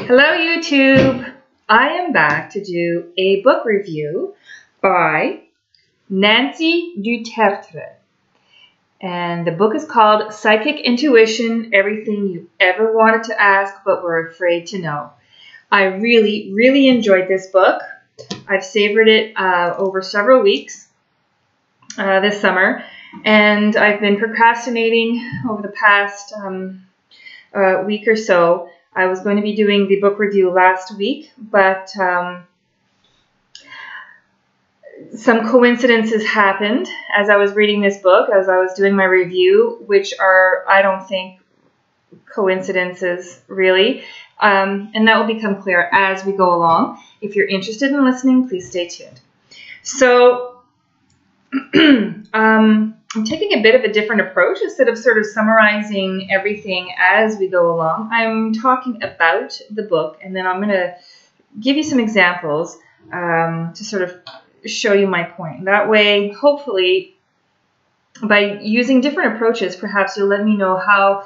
Hello YouTube! I am back to do a book review by Nancy du Tertre. And the book is called Psychic Intuition, Everything You Ever Wanted to Ask But Were Afraid to Know. I really enjoyed this book. I've savored it over several weeks this summer. And I've been procrastinating over the past week or so. I was going to be doing the book review last week, but some coincidences happened as I was reading this book, as I was doing my review, which are, I don't think, coincidences really. And that will become clear as we go along. If you're interested in listening, please stay tuned. So, I'm taking a bit of a different approach. Instead of sort of summarizing everything as we go along, I'm talking about the book, and then I'm going to give you some examples to sort of show you my point. That way, hopefully, by using different approaches, perhaps you'll let me know how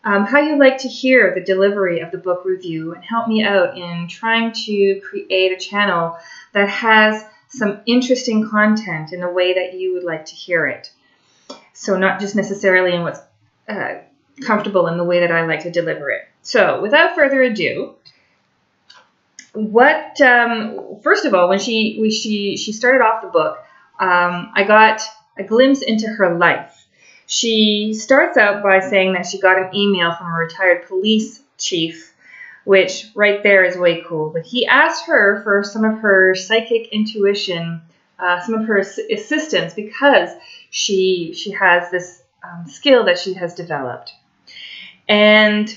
you like to hear the delivery of the book review and help me out in trying to create a channel that has some interesting content in a way that you would like to hear it. So not just necessarily in what's comfortable in the way that I like to deliver it. So without further ado, first of all, when she started off the book, I got a glimpse into her life. She starts out by saying that she got an email from a retired police chief, which right there is way cool. But he asked her for some of her psychic intuition, some of her assistance, because she has this skill that she has developed. And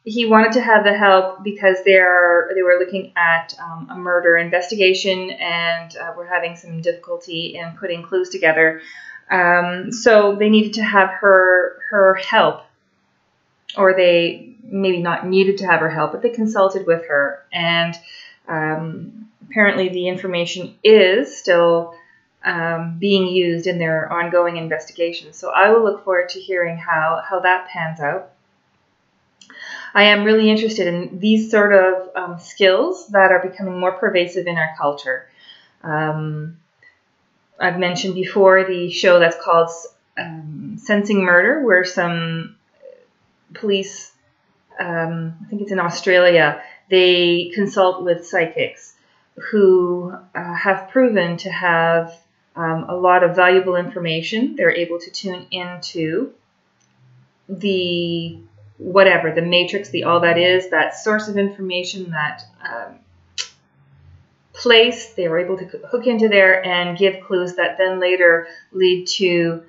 he wanted to have the help because they were looking at a murder investigation, and were having some difficulty in putting clues together. So they needed to have her help, or they maybe not needed to have her help, but they consulted with her. And apparently the information is still being used in their ongoing investigation. So I will look forward to hearing how that pans out. I am really interested in these sort of skills that are becoming more pervasive in our culture. I've mentioned before the show that's called Sensing Murder, where some police, I think it's in Australia, they consult with psychics who have proven to have a lot of valuable information. They're able to tune into the matrix, all that is, that source of information, that place. They were able to hook into there and give clues that then later lead to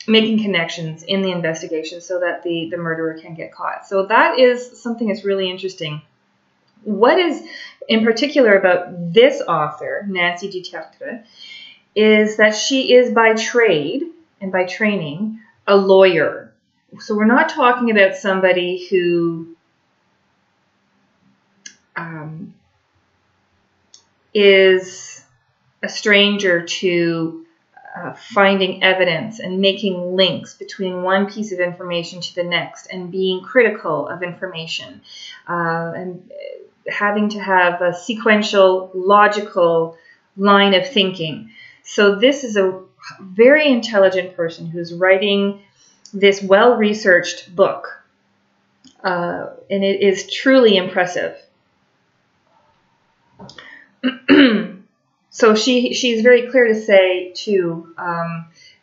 making connections in the investigation so that the murderer can get caught. So that is something that's really interesting. What is in particular about this author, Nancy du Tertre, is that she is by trade and by training a lawyer. So we're not talking about somebody who is a stranger to finding evidence and making links between one piece of information to the next, and being critical of information, and having to have a sequential, logical line of thinking. So this is a very intelligent person who's writing this well-researched book, and it is truly impressive. So she's very clear to say, too,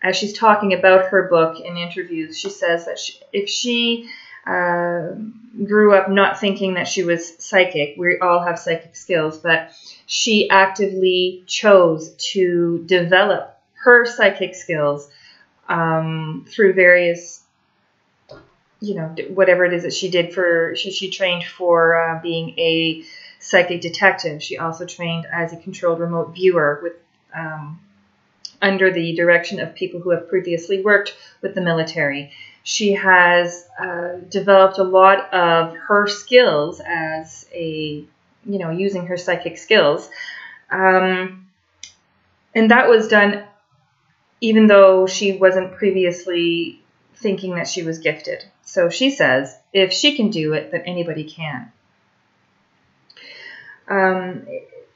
as she's talking about her book in interviews, she says that if she grew up not thinking that she was psychic, we all have psychic skills, but she actively chose to develop her psychic skills through various, whatever it is that she did she trained for being a psychic detective. She also trained as a controlled remote viewer with under the direction of people who have previously worked with the military. She has developed a lot of her skills as using her psychic skills. And that was done even though she wasn't previously thinking that she was gifted. So she says, if she can do it, then anybody can.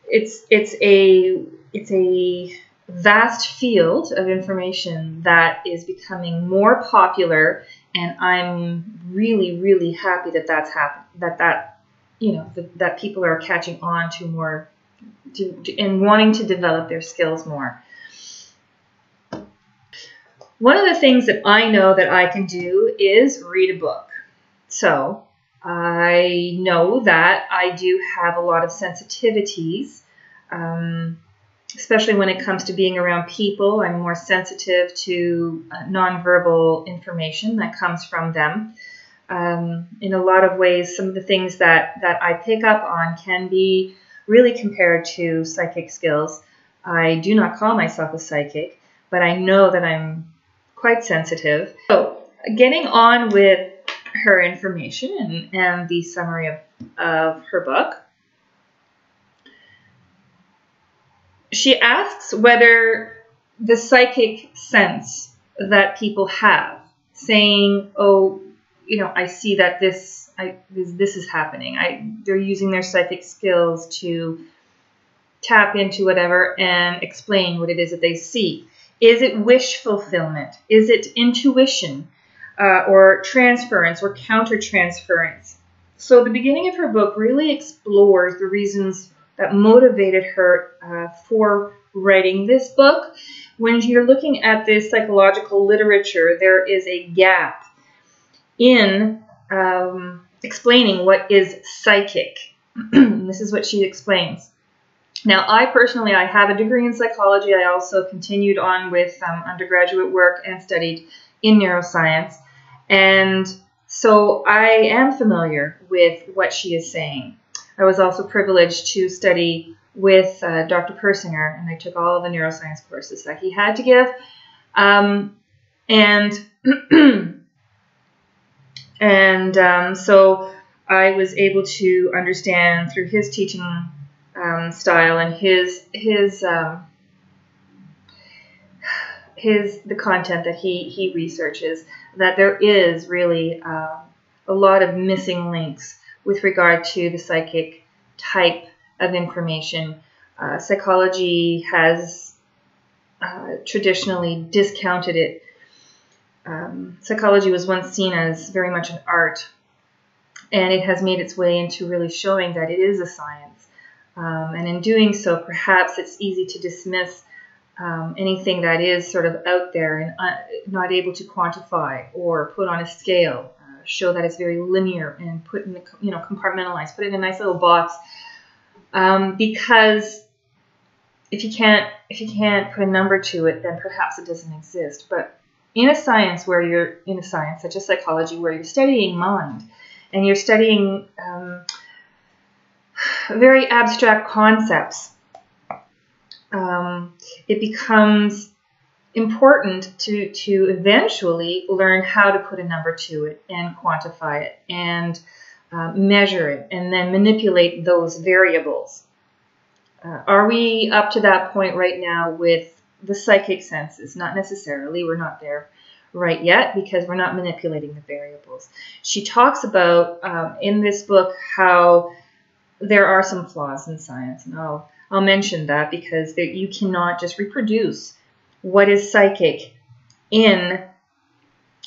It's a vast field of information that is becoming more popular, and I'm really, really happy that that's happened. That people are catching on to more, and wanting to develop their skills more. One of the things that I know that I can do is read a book. So I know that I do have a lot of sensitivities, especially when it comes to being around people. I'm more sensitive to nonverbal information that comes from them. In a lot of ways, some of the things that I pick up on can be really compared to psychic skills. I do not call myself a psychic, but I know that I'm quite sensitive. So getting on with her information and the summary of her book, she asks whether the psychic sense that people have, saying, oh, I see that this is happening. They're using their psychic skills to tap into whatever and explain what it is that they see. Is it wish fulfillment? Is it intuition, or transference or countertransference? So the beginning of her book really explores the reasons that motivated her for writing this book. When you're looking at this psychological literature, there is a gap in explaining what is psychic. This is what she explains. Now, I have a degree in psychology. I also continued on with undergraduate work and studied in neuroscience. And so I am familiar with what she is saying. I was also privileged to study with Dr. Persinger, and I took all of the neuroscience courses that he had to give. So I was able to understand through his teaching style and the content that he researches, that there is really a lot of missing links with regard to the psychic type of information. Psychology has traditionally discounted it. Psychology was once seen as very much an art, and it has made its way into really showing that it is a science. And in doing so, perhaps it's easy to dismiss anything that is sort of out there and not able to quantify or put on a scale, show that it's very linear and put in compartmentalized, put it in a nice little box. Because if you can't put a number to it, then perhaps it doesn't exist. But in a science such as psychology, where you're studying mind and you're studying very abstract concepts, it becomes important to eventually learn how to put a number to it and quantify it and measure it and then manipulate those variables. Are we up to that point right now with the psychic senses? Not necessarily. We're not there right yet because we're not manipulating the variables. She talks about in this book how there are some flaws in science, and I'll mention that because you cannot just reproduce what is psychic in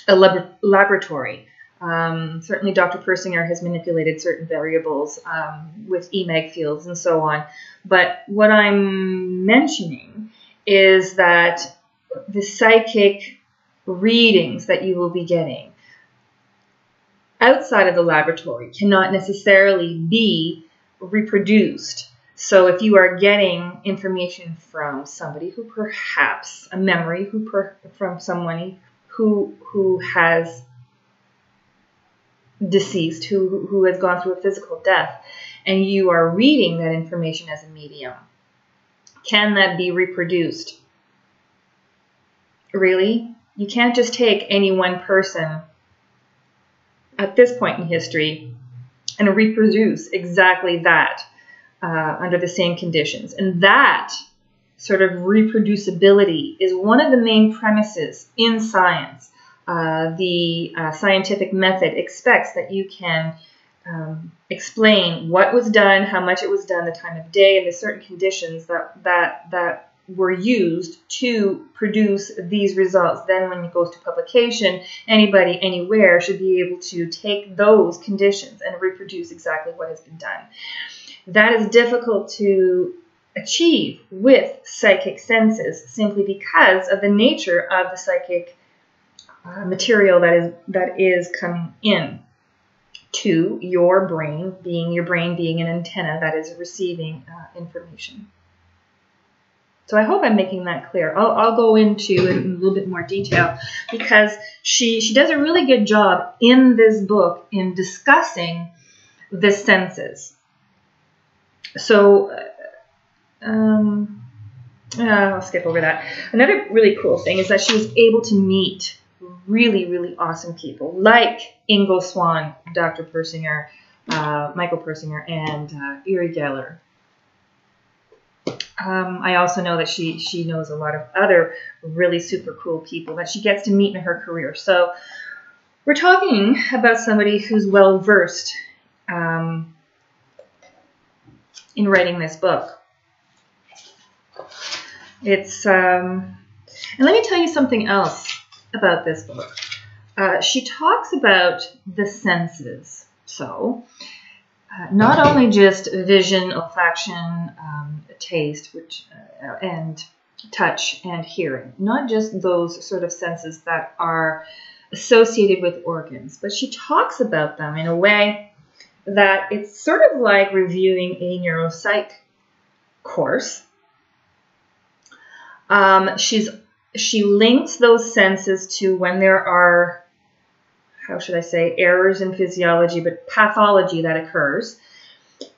a laboratory. Certainly Dr. Persinger has manipulated certain variables with EMAG fields and so on. But what I'm mentioning is that the psychic readings that you will be getting outside of the laboratory cannot necessarily be reproduced. So if you are getting information from somebody who perhaps, a memory from someone who has deceased, who has gone through a physical death, and you are reading that information as a medium, can that be reproduced? Really? You can't just take any one person at this point in history and reproduce exactly that under the same conditions. And that sort of reproducibility is one of the main premises in science. the scientific method expects that you can explain what was done, how much it was done, the time of day, and the certain conditions that were used to produce these results. Then when it goes to publication, anybody, anywhere should be able to take those conditions and reproduce exactly what has been done. That is difficult to achieve with psychic senses simply because of the nature of the psychic material that is coming in to your brain being an antenna that is receiving information. So I hope I'm making that clear. I'll go into it in a little bit more detail because she does a really good job in this book in discussing the senses. So I'll skip over that. Another really cool thing is that she was able to meet really, really awesome people like Ingo Swann, Dr. Persinger, Michael Persinger, and Uri Geller. I also know that she knows a lot of other really super cool people that she gets to meet in her career. So we're talking about somebody who's well versed in writing this book. It's and let me tell you something else about this book. She talks about the senses. So not only just vision, olfaction, taste, and touch and hearing, not just those sort of senses that are associated with organs, but she talks about them in a way that it's sort of like reviewing a neuropsych course. She links those senses to when there are, how should I say, errors in physiology, but pathology that occurs,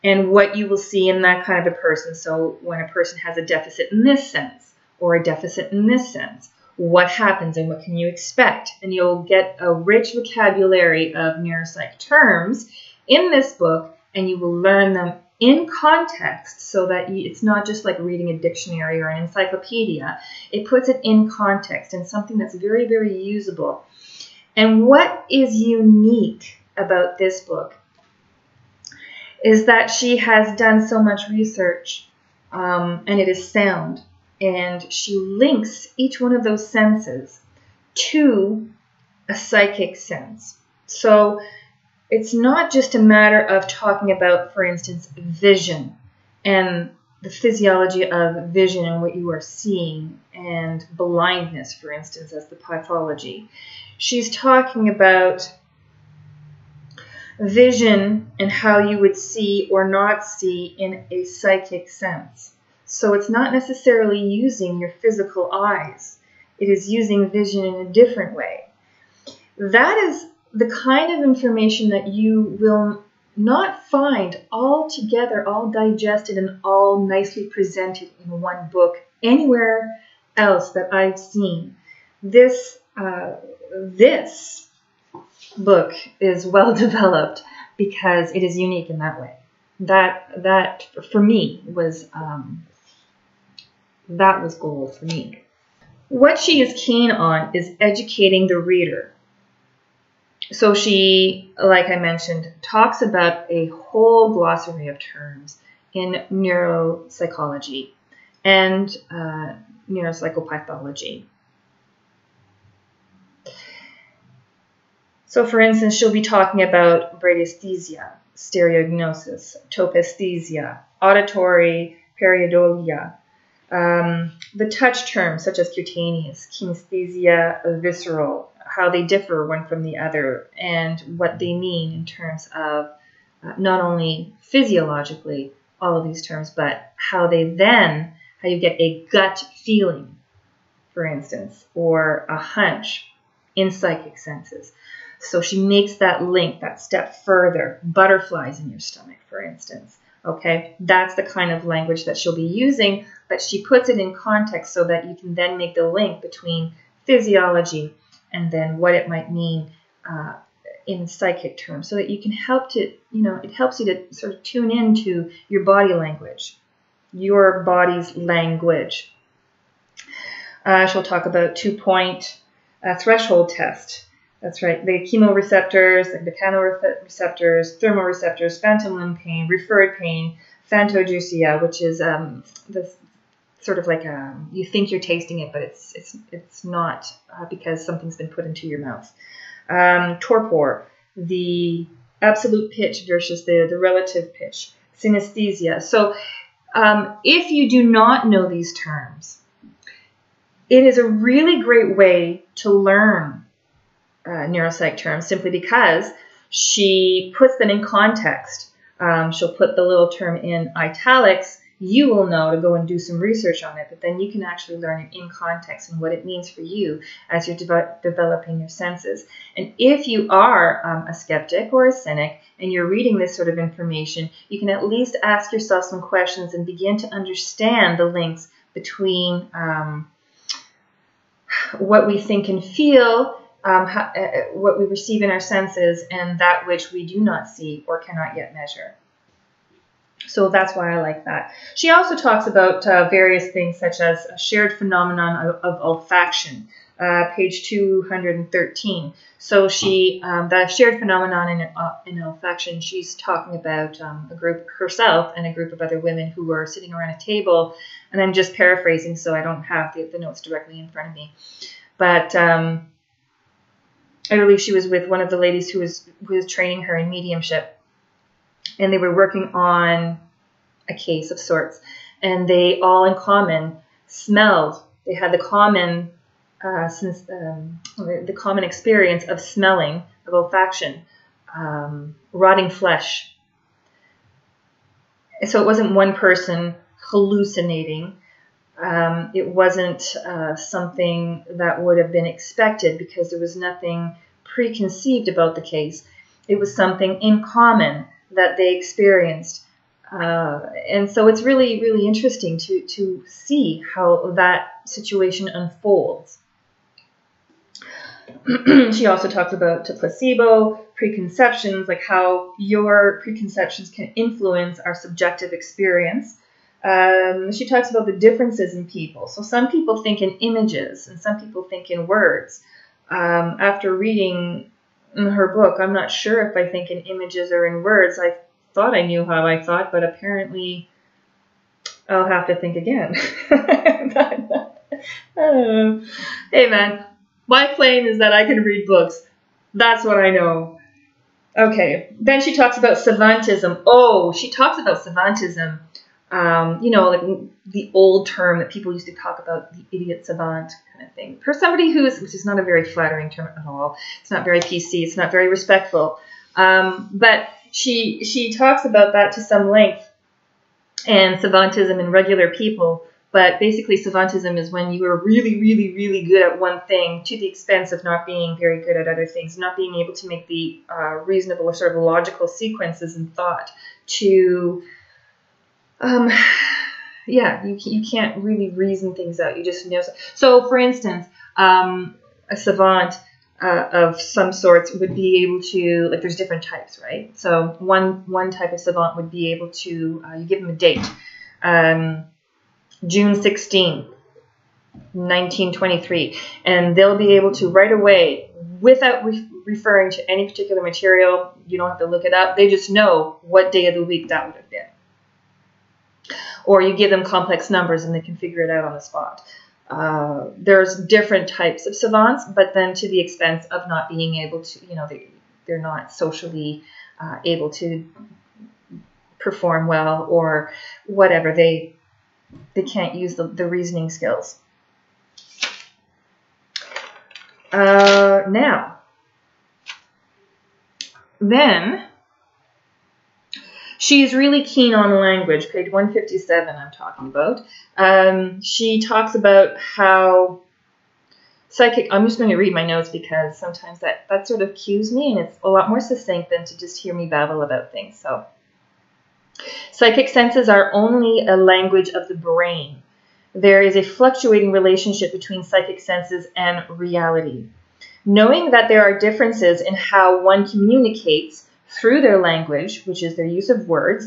and what you will see in that kind of a person. So when a person has a deficit in this sense, or a deficit in this sense, what happens and what can you expect? And you'll get a rich vocabulary of neuropsych terms in this book, and you will learn them in context so that it's not just like reading a dictionary or an encyclopedia. It puts it in context and something that's very, very usable. And what is unique about this book is that she has done so much research, and it is sound, and she links each one of those senses to a psychic sense. So it's not just a matter of talking about, for instance, vision and the physiology of vision and what you are seeing, and blindness, for instance, as the pathology. She's talking about vision and how you would see or not see in a psychic sense. So it's not necessarily using your physical eyes. It is using vision in a different way. That is the kind of information that you will not find all together, all digested, and all nicely presented in one book anywhere else that I've seen. This book is well developed because it is unique in that way. That for me was that was gold for me. What she is keen on is educating the reader. So she, like I mentioned, talks about a whole glossary of terms in neuropsychology and neuropsychopathology. So, for instance, she'll be talking about bradyesthesia, stereognosis, topaesthesia, auditory pareidolia, the touch terms such as cutaneous, kinesthesia, visceral, how they differ one from the other, and what they mean in terms of not only physiologically all of these terms, but how you get a gut feeling, for instance, or a hunch in psychic senses. So she makes that link, that step further. Butterflies in your stomach, for instance. Okay, that's the kind of language that she'll be using, but she puts it in context so that you can then make the link between physiology and then what it might mean in psychic terms, so that you can it helps you to sort of tune into your body language, your body's language. She'll talk about 2-point threshold test. That's right. The chemoreceptors, the mechanoreceptors, thermoreceptors, phantom limb pain, referred pain, phantogeusia, which is the sort of like you think you're tasting it, but it's not because something's been put into your mouth. Torpor, the absolute pitch versus the relative pitch. Synesthesia. So if you do not know these terms, it is a really great way to learn neuropsych terms simply because she puts them in context. She'll put the little term in italics. You will know to go and do some research on it, but then you can actually learn it in context and what it means for you as you're developing your senses. And if you are a skeptic or a cynic and you're reading this sort of information, you can at least ask yourself some questions and begin to understand the links between what we think and feel, what we receive in our senses, and that which we do not see or cannot yet measure. So that's why I like that. She also talks about various things such as a shared phenomenon of olfaction, page 213. So the shared phenomenon in olfaction, she's talking about a group, herself and a group of other women who were sitting around a table, and I'm just paraphrasing so I don't have the notes directly in front of me. But I believe she was with one of the ladies who was training her in mediumship. And they were working on a case of sorts, and they all in common smelled. They had the common experience of smelling, of olfaction, rotting flesh. So it wasn't one person hallucinating. It wasn't something that would have been expected because there was nothing preconceived about the case. It was something in common that they experienced. And so it's really, really interesting to see how that situation unfolds. She also talks about placebo, preconceptions, like how your preconceptions can influence our subjective experience. She talks about the differences in people. So some people think in images and some people think in words. After reading her book, I'm not sure if I think in images or in words. I thought I knew how I thought, but apparently I'll have to think again. I don't know. Hey man, my claim is that I can read books. That's what I know. Okay, then she talks about savantism. Oh, she talks about savantism. You know, like the old term that people used to talk about, the idiot savant kind of thing. For somebody which is not a very flattering term at all. It's not very PC. It's not very respectful. But she talks about that to some length, and savantism in regular people. But basically, savantism is when you are really, really, really good at one thing to the expense of not being very good at other things, not being able to make the reasonable or sort of logical sequences in thought to... yeah, you can't really reason things out. You just know. So, for instance, a savant of some sorts would be able to, like, there's different types, right? So one type of savant would be able to, you give them a date, June 16, 1923, and they'll be able to right away, without referring to any particular material, you don't have to look it up, they just know what day of the week that would have been. Or you give them complex numbers and they can figure it out on the spot. There's different types of savants, but then to the expense of not being able to, you know, they're not socially able to perform well or whatever. They can't use the reasoning skills. Now, then... she's really keen on language, page 157 I'm talking about. She talks about how psychic... I'm just going to read my notes because sometimes that sort of cues me, and it's a lot more succinct than to just hear me babble about things. So, psychic senses are only a language of the brain. There is a fluctuating relationship between psychic senses and reality. Knowing that there are differences in how one communicates through their language, which is their use of words,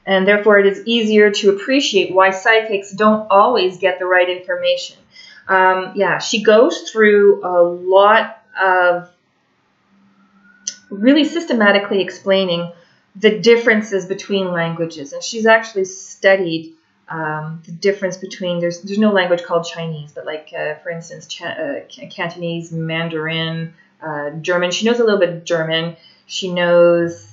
and therefore it is easier to appreciate why psychics don't always get the right information. Yeah, she goes through a lot of really systematically explaining the differences between languages. And she's actually studied the difference between, there's no language called Chinese, but like, for instance, Cantonese, Mandarin, German. She knows a little bit of German. She knows,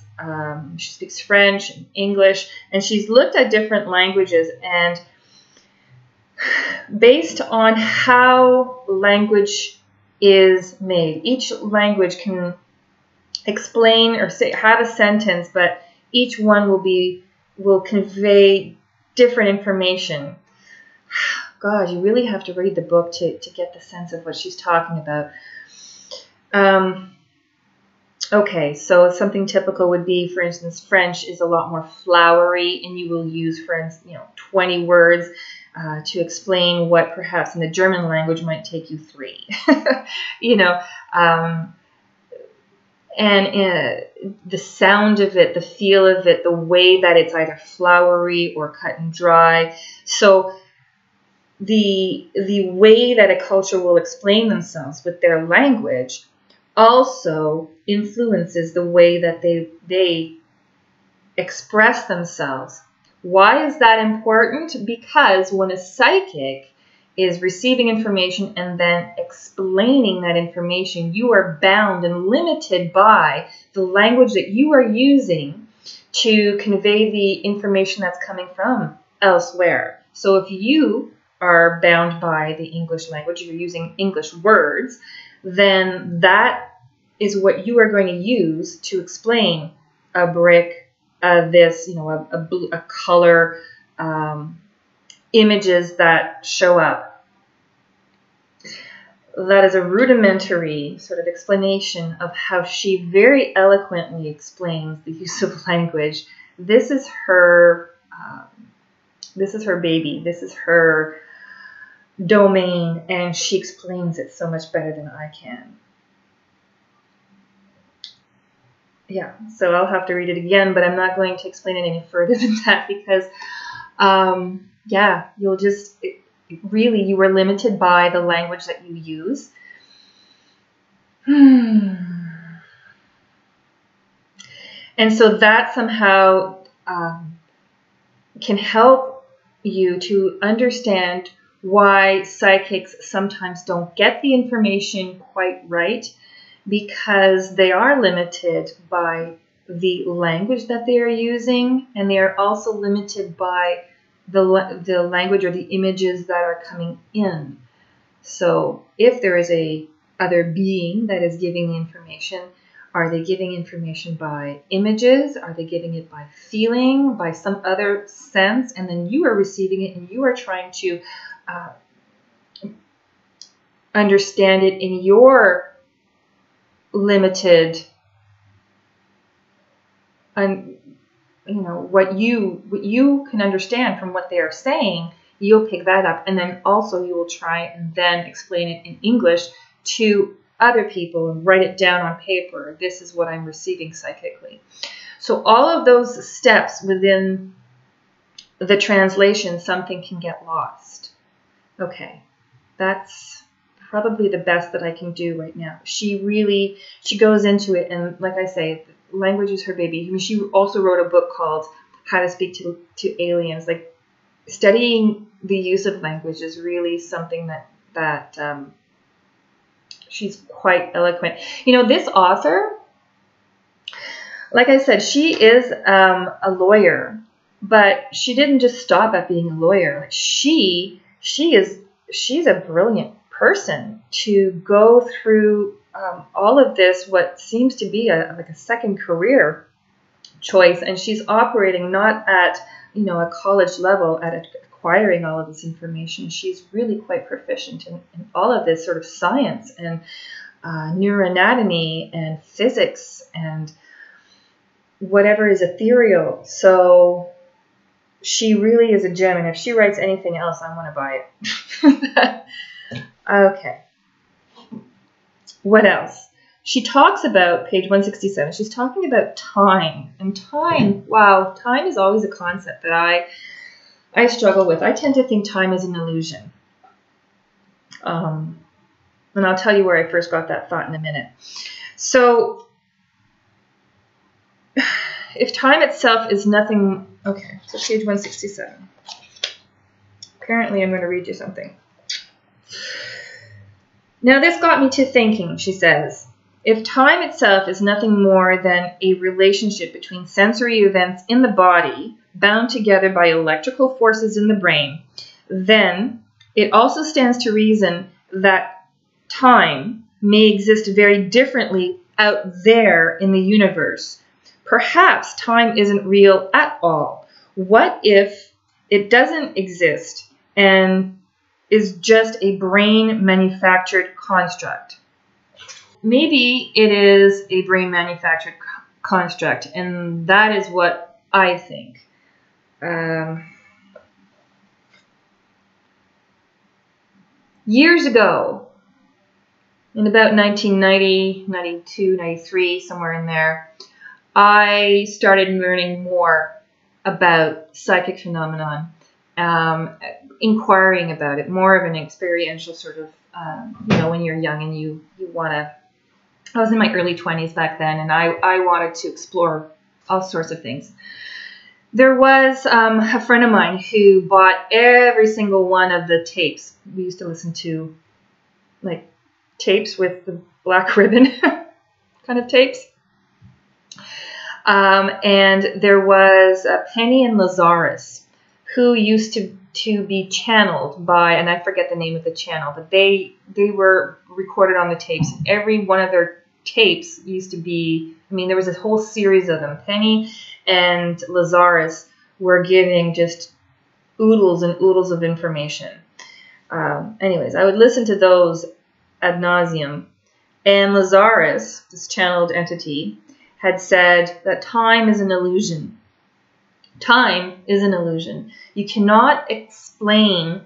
she speaks French and English, and she's looked at different languages, and based on how language is made, each language can explain or say, have a sentence, but each one will convey different information. God, you really have to read the book to get the sense of what she's talking about. Okay, so something typical would be, for instance, French is a lot more flowery, and you will use, for instance, 20 words to explain what perhaps in the German language might take you 3. And the sound of it, the feel of it, the way that it's either flowery or cut and dry. So the way that a culture will explain themselves with their language also influences the way that they express themselves. Why is that important? Because when a psychic is receiving information and then explaining that information, you are bound and limited by the language that you are using to convey the information that's coming from elsewhere. So if you are bound by the English language, you're using English words, then that is what you are going to use to explain a brick, this, a color, images that show up. That is a rudimentary sort of explanation of how she very eloquently explains the use of language. This is her baby. This is her domain, and she explains it so much better than I can. Yeah, so I'll have to read it again, but I'm not going to explain it any further than that because, yeah, you'll just, really, you were limited by the language that you use. And so that somehow can help you to understand why psychics sometimes don't get the information quite right, because they are limited by the language that they are using, and they are also limited by the language or the images that are coming in. So if there is a other being that is giving the information, are they giving information by images? Are they giving it by feeling, by some other sense? And then you are receiving it and you are trying to understand it in your limited, what you can understand from what they are saying. You'll pick that up, and then also you will try and then explain it in English to other people and write it down on paper. This is what I'm receiving psychically. So all of those steps within the translation, something can get lost. Okay, that's probably the best that I can do right now. She goes into it, and like I say, language is her baby. I mean, she also wrote a book called How to Speak to Aliens. Like, studying the use of language is really something that she's quite eloquent. This author, like I said, she is a lawyer, but she didn't just stop at being a lawyer. Like, she's a brilliant person to go through all of this, what seems to be like a second career choice, and she's operating not at a college level at acquiring all of this information. She's really quite proficient in all of this sort of science and neuroanatomy and physics and whatever is ethereal. So she really is a gem, and if she writes anything else, I want to buy it. Okay. What else? She talks about, page 167, she's talking about time. And time, wow, time is always a concept that I struggle with. I tend to think time is an illusion. And I'll tell you where I first got that thought in a minute. So, if time itself is nothing... Okay, so page 167. Apparently I'm going to read you something. Now this got me to thinking, she says. If time itself is nothing more than a relationship between sensory events in the body bound together by electrical forces in the brain, then it also stands to reason that time may exist very differently out there in the universe. Perhaps time isn't real at all. What if it doesn't exist and is just a brain-manufactured construct? Maybe it is a brain-manufactured construct, and that is what I think. Years ago, in about 1990, 92, 93, somewhere in there, I started learning more about psychic phenomenon, inquiring about it, more of an experiential sort of, when you're young and you want to... I was in my early 20s back then, and I wanted to explore all sorts of things. There was a friend of mine who bought every single one of the tapes. We used to listen to, like, tapes with the black ribbon kind of tapes. And there was Penny and Lazaris, who used to be channeled by, and I forget the name of the channel, but they were recorded on the tapes. Every one of their tapes used to be, there was a whole series of them. Penny and Lazaris were giving just oodles and oodles of information. Anyways, I would listen to those ad nauseum. And Lazaris, this channeled entity, had said that time is an illusion. Time is an illusion. You cannot explain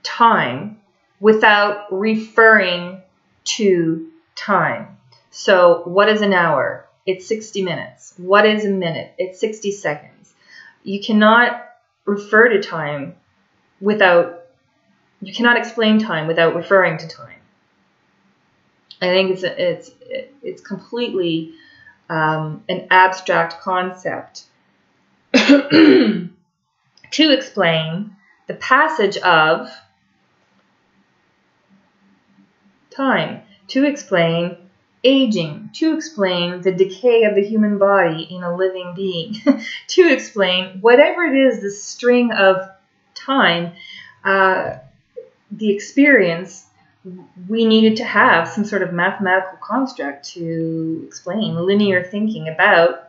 time without referring to time. So what is an hour? It's 60 minutes. What is a minute? It's 60 seconds. You cannot refer to time without, you cannot explain time without referring to time. I think it's completely an abstract concept to explain the passage of time, to explain aging, to explain the decay of the human body in a living being, to explain whatever it is, the string of time, the experience. We needed to have some sort of mathematical construct to explain linear thinking about,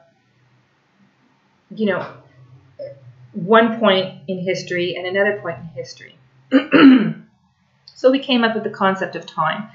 one point in history and another point in history. So we came up with the concept of time.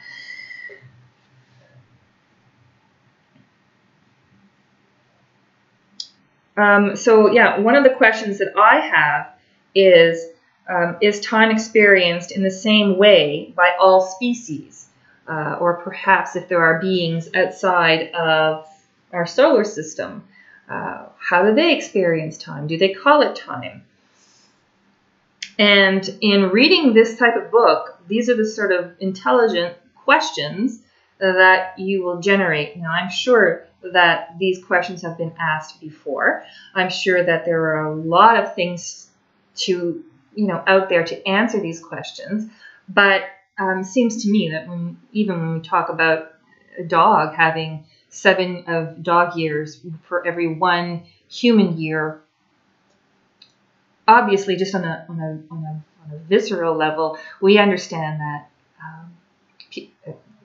One of the questions that I have is time experienced in the same way by all species? Or perhaps if there are beings outside of our solar system, how do they experience time? Do they call it time? And in reading this type of book, these are the sort of intelligent questions that you will generate. Now, I'm sure that these questions have been asked before. I'm sure that there are a lot of things out there to answer these questions. But it seems to me that even when we talk about a dog having 7 of dog years for every 1 human year, obviously just on a visceral level, we understand that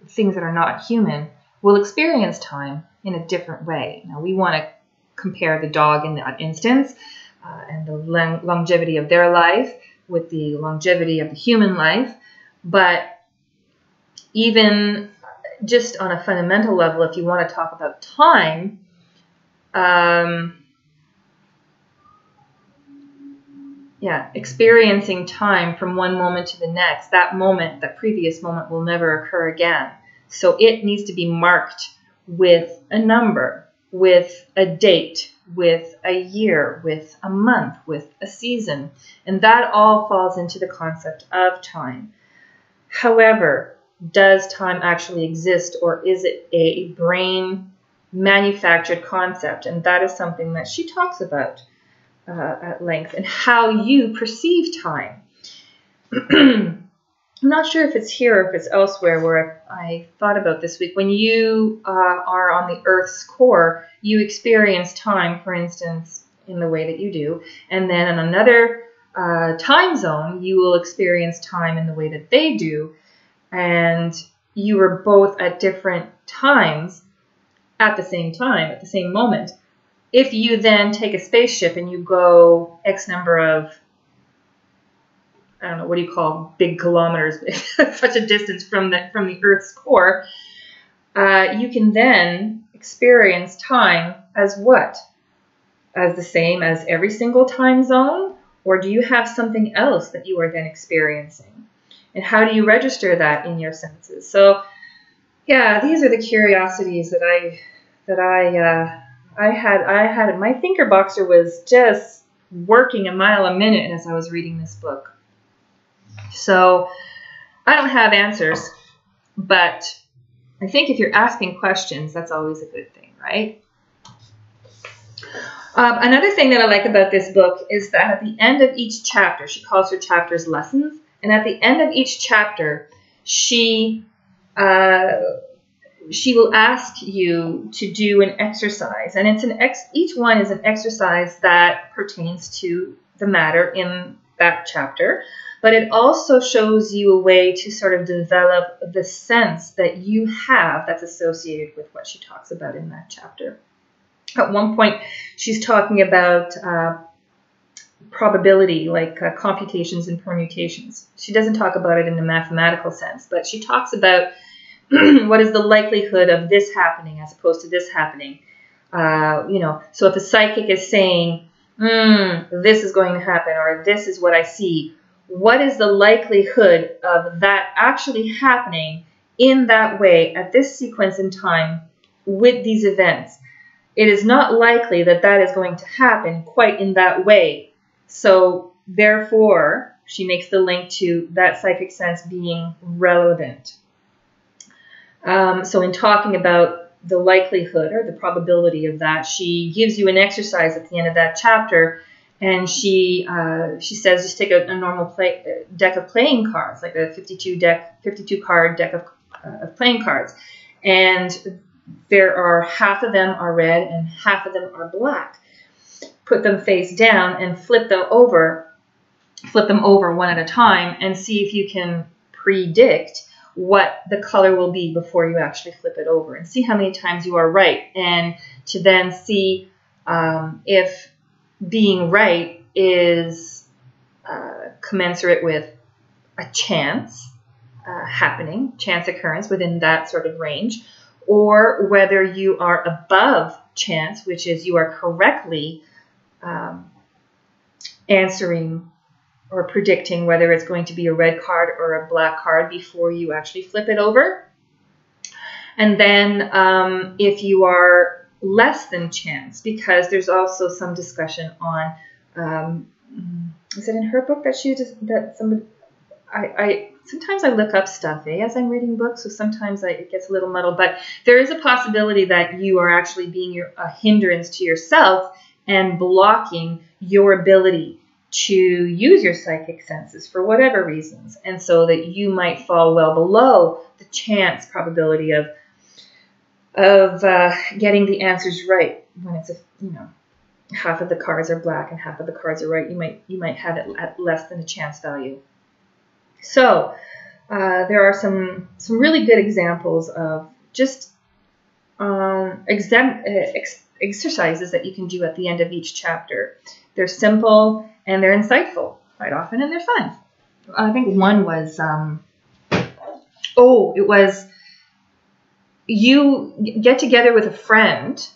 things that are not human will experience time in a different way. Now, we want to compare the dog in that instance and the longevity of their life with the longevity of the human life. But even just on a fundamental level, if you want to talk about time, experiencing time from one moment to the next, that previous moment will never occur again. So it needs to be marked with a number, with a date, with a year, with a month, with a season. And that all falls into the concept of time. However, does time actually exist, or is it a brain manufactured concept? And that is something that she talks about at length, and how you perceive time. I'm not sure if it's here or if it's elsewhere where I thought about this week. When you are on the Earth's core, you experience time, for instance, in the way that you do. And then in another time zone, you will experience time in the way that they do. And you are both at different times at the same time, at the same moment. If you then take a spaceship and you go X number of, I don't know, what do you call big kilometers, such a distance from the Earth's core, you can then experience time as what? As the same as every single time zone? Or do you have something else that you are then experiencing? And how do you register that in your senses? So, yeah, these are the curiosities that I had. My thinker boxer was just working a mile a minute as I was reading this book. So I don't have answers, but I think if you're asking questions, that's always a good thing, right? Another thing that I like about this book is that at the end of each chapter, she calls her chapters lessons, and at the end of each chapter, she will ask you to do an exercise, and each one is an exercise that pertains to the matter in that chapter, but it also shows you a way to sort of develop the sense that you have that's associated with what she talks about in that chapter. At one point, she's talking about probability, like computations and permutations. She doesn't talk about it in a mathematical sense, but she talks about what is the likelihood of this happening as opposed to this happening. So if a psychic is saying, this is going to happen, or this is what I see, what is the likelihood of that actually happening in that way at this sequence in time with these events? It is not likely that that is going to happen quite in that way. So therefore, she makes the link to that psychic sense being relevant. So in talking about the likelihood or the probability of that, she gives you an exercise at the end of that chapter, and she says just take a normal deck of playing cards, like a 52 card deck of playing cards, and there are half of them are red and half of them are black. Put them face down and flip them over one at a time, and see if you can predict what the color will be before you actually flip it over, and see how many times you are right, and to then see if being right is commensurate with a chance chance occurrence within that sort of range, or whether you are above chance, which is you are correctly answering or predicting whether it's going to be a red card or a black card before you actually flip it over. And then if you are less than chance, because there's also some discussion on, is it in her book that sometimes I look up stuff as I'm reading books, so sometimes it gets a little muddled, but there is a possibility that you are actually being a hindrance to yourself and blocking your ability to use your psychic senses for whatever reasons, and so that you might fall well below the chance probability of getting the answers right. When it's half of the cards are black and half of the cards are right, you might have it at less than a chance value. So there are some really good examples of just exercises that you can do at the end of each chapter. They're simple and they're insightful quite often, and they're fun. I think one was, it was you get together with a friend,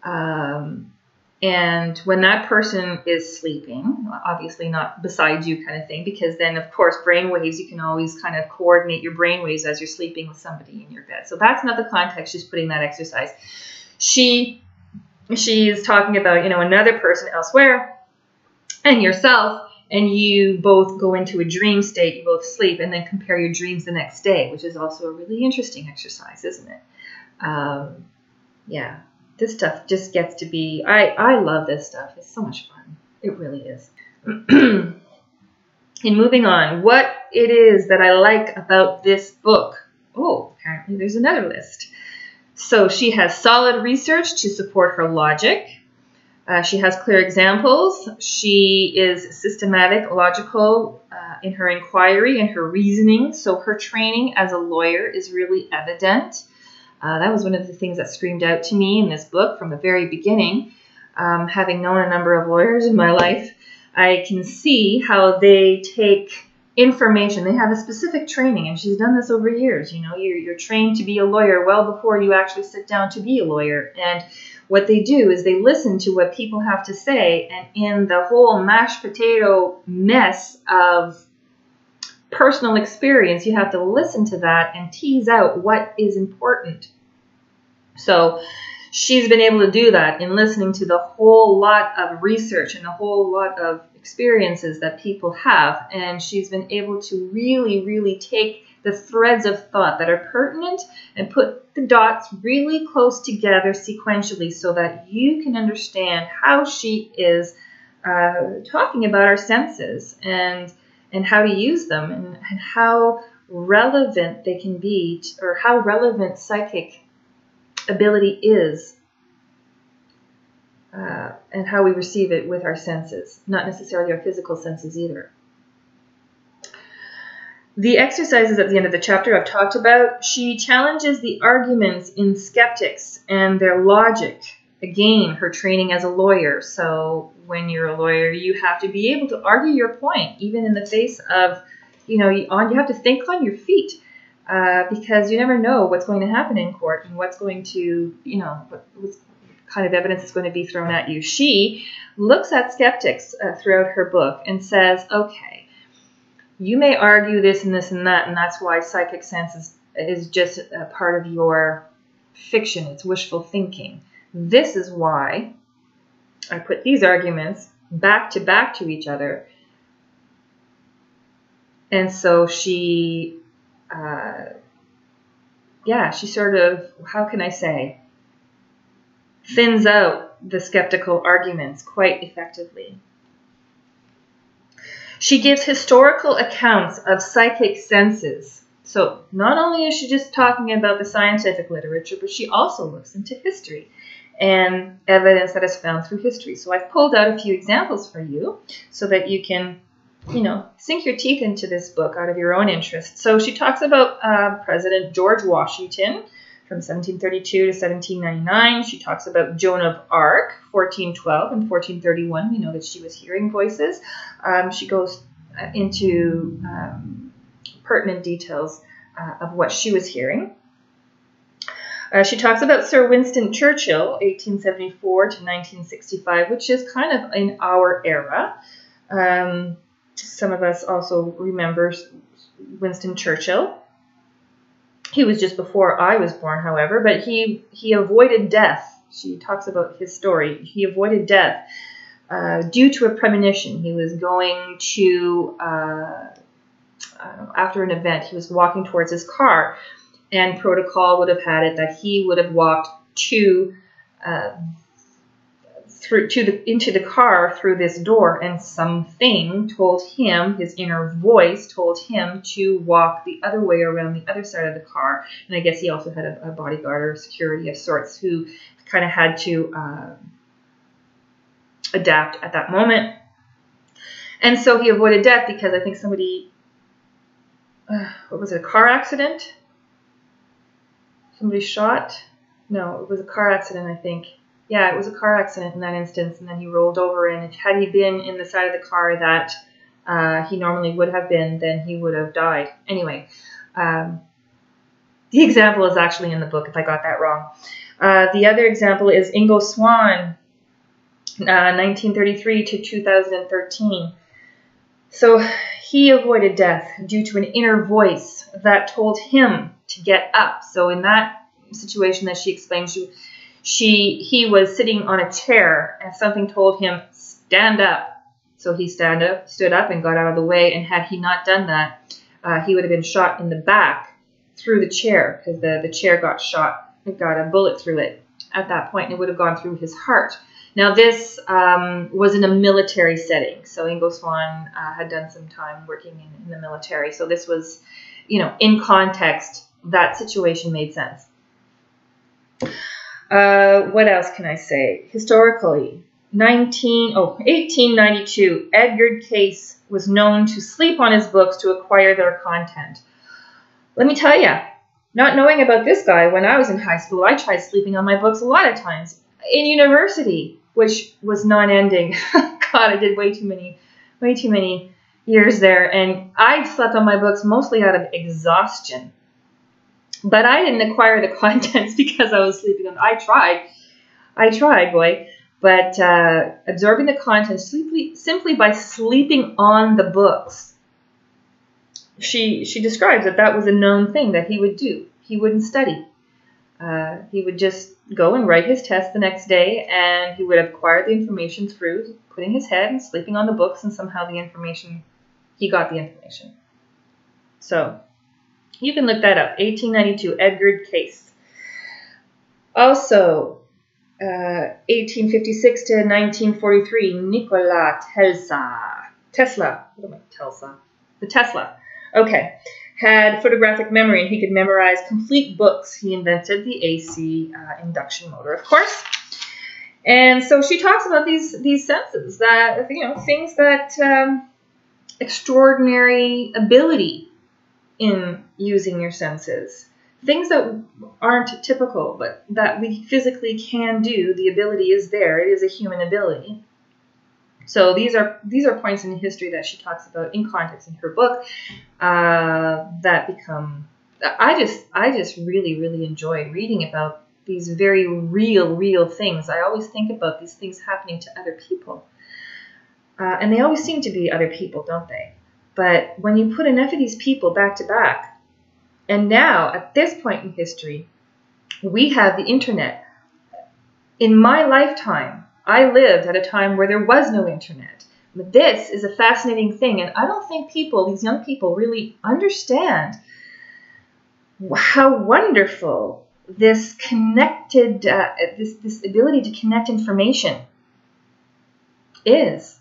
and when that person is sleeping, obviously not beside you kind of thing, because then, of course, brainwaves, you can always kind of coordinate your brainwaves as you're sleeping with somebody in your bed. So that's not the context she's putting that exercise. She's talking about, another person elsewhere and yourself, and you both go into a dream state, you both sleep, and then compare your dreams the next day, which is also a really interesting exercise, isn't it? Yeah, this stuff just gets to be, I love this stuff. It's so much fun. It really is. And moving on, what it is that I like about this book. Oh, apparently there's another list. So she has solid research to support her logic. She has clear examples. She is systematic, logical in her inquiry and her reasoning. So her training as a lawyer is really evident. That was one of the things that screamed out to me in this book from the very beginning. Having known a number of lawyers in my life, I can see how they take information. They have a specific training, and she's done this over years. You know, you're trained to be a lawyer well before you actually sit down to be a lawyer. And what they do is they listen to what people have to say, and in the whole mashed potato mess of personal experience, you have to listen to that and tease out what is important. So she's been able to do that in listening to the whole lot of research and a whole lot of experiences that people have. And she's been able to really, really take the threads of thought that are pertinent and put the dots really close together sequentially so that you can understand how she is talking about our senses and how to use them and how relevant they can be, or how relevant psychic ability is, and how we receive it with our senses, not necessarily our physical senses either. The exercises at the end of the chapter I've talked about. She challenges the arguments in skeptics and their logic. Again, her training as a lawyer. So when you're a lawyer, you have to be able to argue your point, even in the face of, you have to think on your feet. Because you never know what's going to happen in court and what's going to, what kind of evidence is going to be thrown at you. She looks at skeptics throughout her book and says, okay, you may argue this and this and that, and that's why psychic sense is just a part of your fiction. It's wishful thinking. This is why I put these arguments back to each other. And so she she sort of, how can I say, thins out the skeptical arguments quite effectively. She gives historical accounts of psychic senses. So not only is she just talking about the scientific literature, but she also looks into history and evidence that is found through history. So I've pulled out a few examples for you so that you can sink your teeth into this book out of your own interest. So she talks about President George Washington from 1732 to 1799. She talks about Joan of Arc, 1412 and 1431. We know that she was hearing voices. She goes into pertinent details of what she was hearing. She talks about Sir Winston Churchill, 1874 to 1965, which is kind of in our era. Some of us also remember Winston Churchill. He was just before I was born, however, but he avoided death. She talks about his story. He avoided death due to a premonition. He was going to, after an event, he was walking towards his car, and protocol would have had it that he would have walked into the car through this door, and something told him, his inner voice told him to walk the other way around the other side of the car. And I guess he also had a bodyguard or security of sorts who kind of had to adapt at that moment. And so he avoided death because I think somebody, what was it, a car accident? Somebody shot? No, it was a car accident, I think. Yeah, it was a car accident in that instance, and then he rolled over, and had he been in the side of the car that he normally would have been, then he would have died. Anyway, the example is actually in the book if I got that wrong. The other example is Ingo Swann, 1933 to 2013. So he avoided death due to an inner voice that told him to get up. So in that situation that she explained, he was sitting on a chair and something told him, stand up. So he stood up and got out of the way. And had he not done that, he would have been shot in the back through the chair, because the chair got shot. It got a bullet through it at that point, and it would have gone through his heart. Now, this was in a military setting. So Ingo Swann had done some time working in the military. So this was, in context, that situation made sense. What else can I say? Historically, 1892, Edgar Cayce was known to sleep on his books to acquire their content. Let me tell you, not knowing about this guy, when I was in high school, I tried sleeping on my books a lot of times. In university, which was non-ending. God, I did way too many years there. And I slept on my books mostly out of exhaustion. But I didn't acquire the contents because I was sleeping on them. I tried, boy. But absorbing the contents simply by sleeping on the books. She describes that was a known thing that he would do. He wouldn't study. He would just go and write his test the next day, and he would acquire the information through putting his head and sleeping on the books, and somehow he got the information. So you can look that up. 1892, Edgar Cayce. Also, 1856 to 1943, Nikola Tesla. The Tesla. Okay. Had photographic memory, and he could memorize complete books. He invented the AC induction motor, of course. And so she talks about these senses, that, things that extraordinary ability in using your senses. Things that aren't typical, but that we physically can do. The ability is there. It is a human ability. So these are points in history that she talks about in context in her book that become. I just really enjoy reading about these very real things. I always think about these things happening to other people, and they always seem to be other people, don't they? But when you put enough of these people back to back, and now at this point in history, we have the internet. In my lifetime, I lived at a time where there was no internet. But this is a fascinating thing, and I don't think these young people, really understand how wonderful this connected, this ability to connect information is.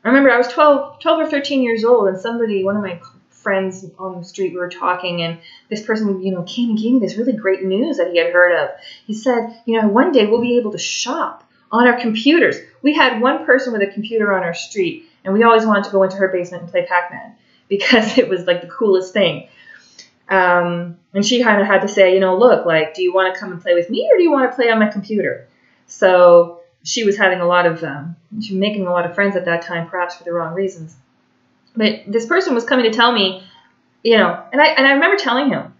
I remember I was 12 or 13 years old, and one of my friends on the street, we were talking, and this person, came and gave me this really great news that he had heard of. He said, one day we'll be able to shop on our computers. We had one person with a computer on our street, and we always wanted to go into her basement and play Pac-Man because it was like the coolest thing. And she kind of had to say, look, do you want to come and play with me, or do you want to play on my computer? So she was having she was making a lot of friends at that time, perhaps for the wrong reasons. But this person was coming to tell me, and I remember telling him,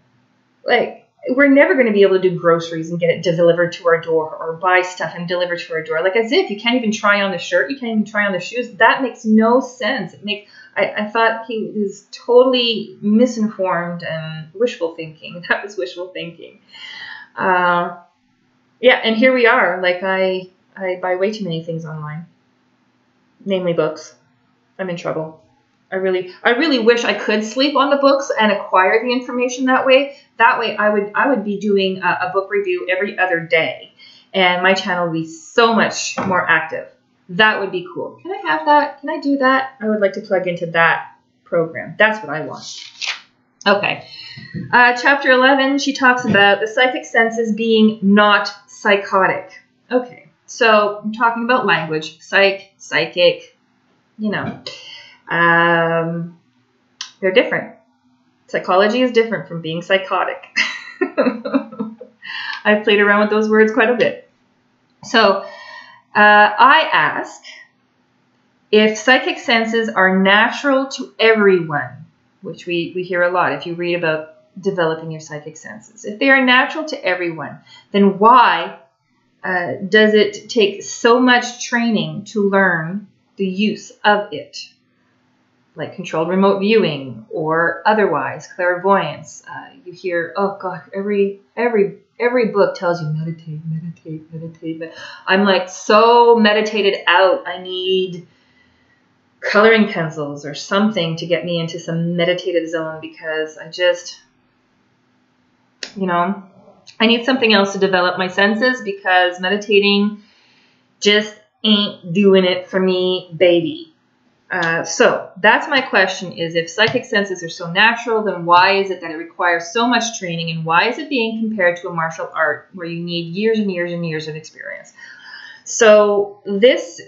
we're never going to be able to do groceries and get it delivered to our door, or buy stuff and deliver to our door. As if you can't even try on the shirt, you can't even try on the shoes. That makes no sense. I thought he was totally misinformed and wishful thinking. That was wishful thinking. Yeah, and here we are. I buy way too many things online, namely books. I'm in trouble. I really wish I could sleep on the books and acquire the information that way. That way I would be doing a book review every other day, and my channel would be so much more active. That would be cool. Can I have that? Can I do that? I would like to plug into that program. That's what I want. Okay. Chapter 11, she talks about the psychic senses being not psychotic. Okay. So I'm talking about language, psychic, they're different. Psychology is different from being psychotic. I've played around with those words quite a bit. So I ask if psychic senses are natural to everyone, which we hear a lot if you read about developing your psychic senses. If they are natural to everyone, then why does it take so much training to learn the use of it? Like controlled remote viewing or otherwise, clairvoyance. You hear, oh God, every book tells you meditate. But I'm so meditated out. I need coloring pencils or something to get me into some meditative zone, because I just, I need something else to develop my senses, because meditating just ain't doing it for me, baby. So that's my question, is if psychic senses are so natural, then why is it that it requires so much training, and why is it being compared to a martial art where you need years and years and years of experience? So this,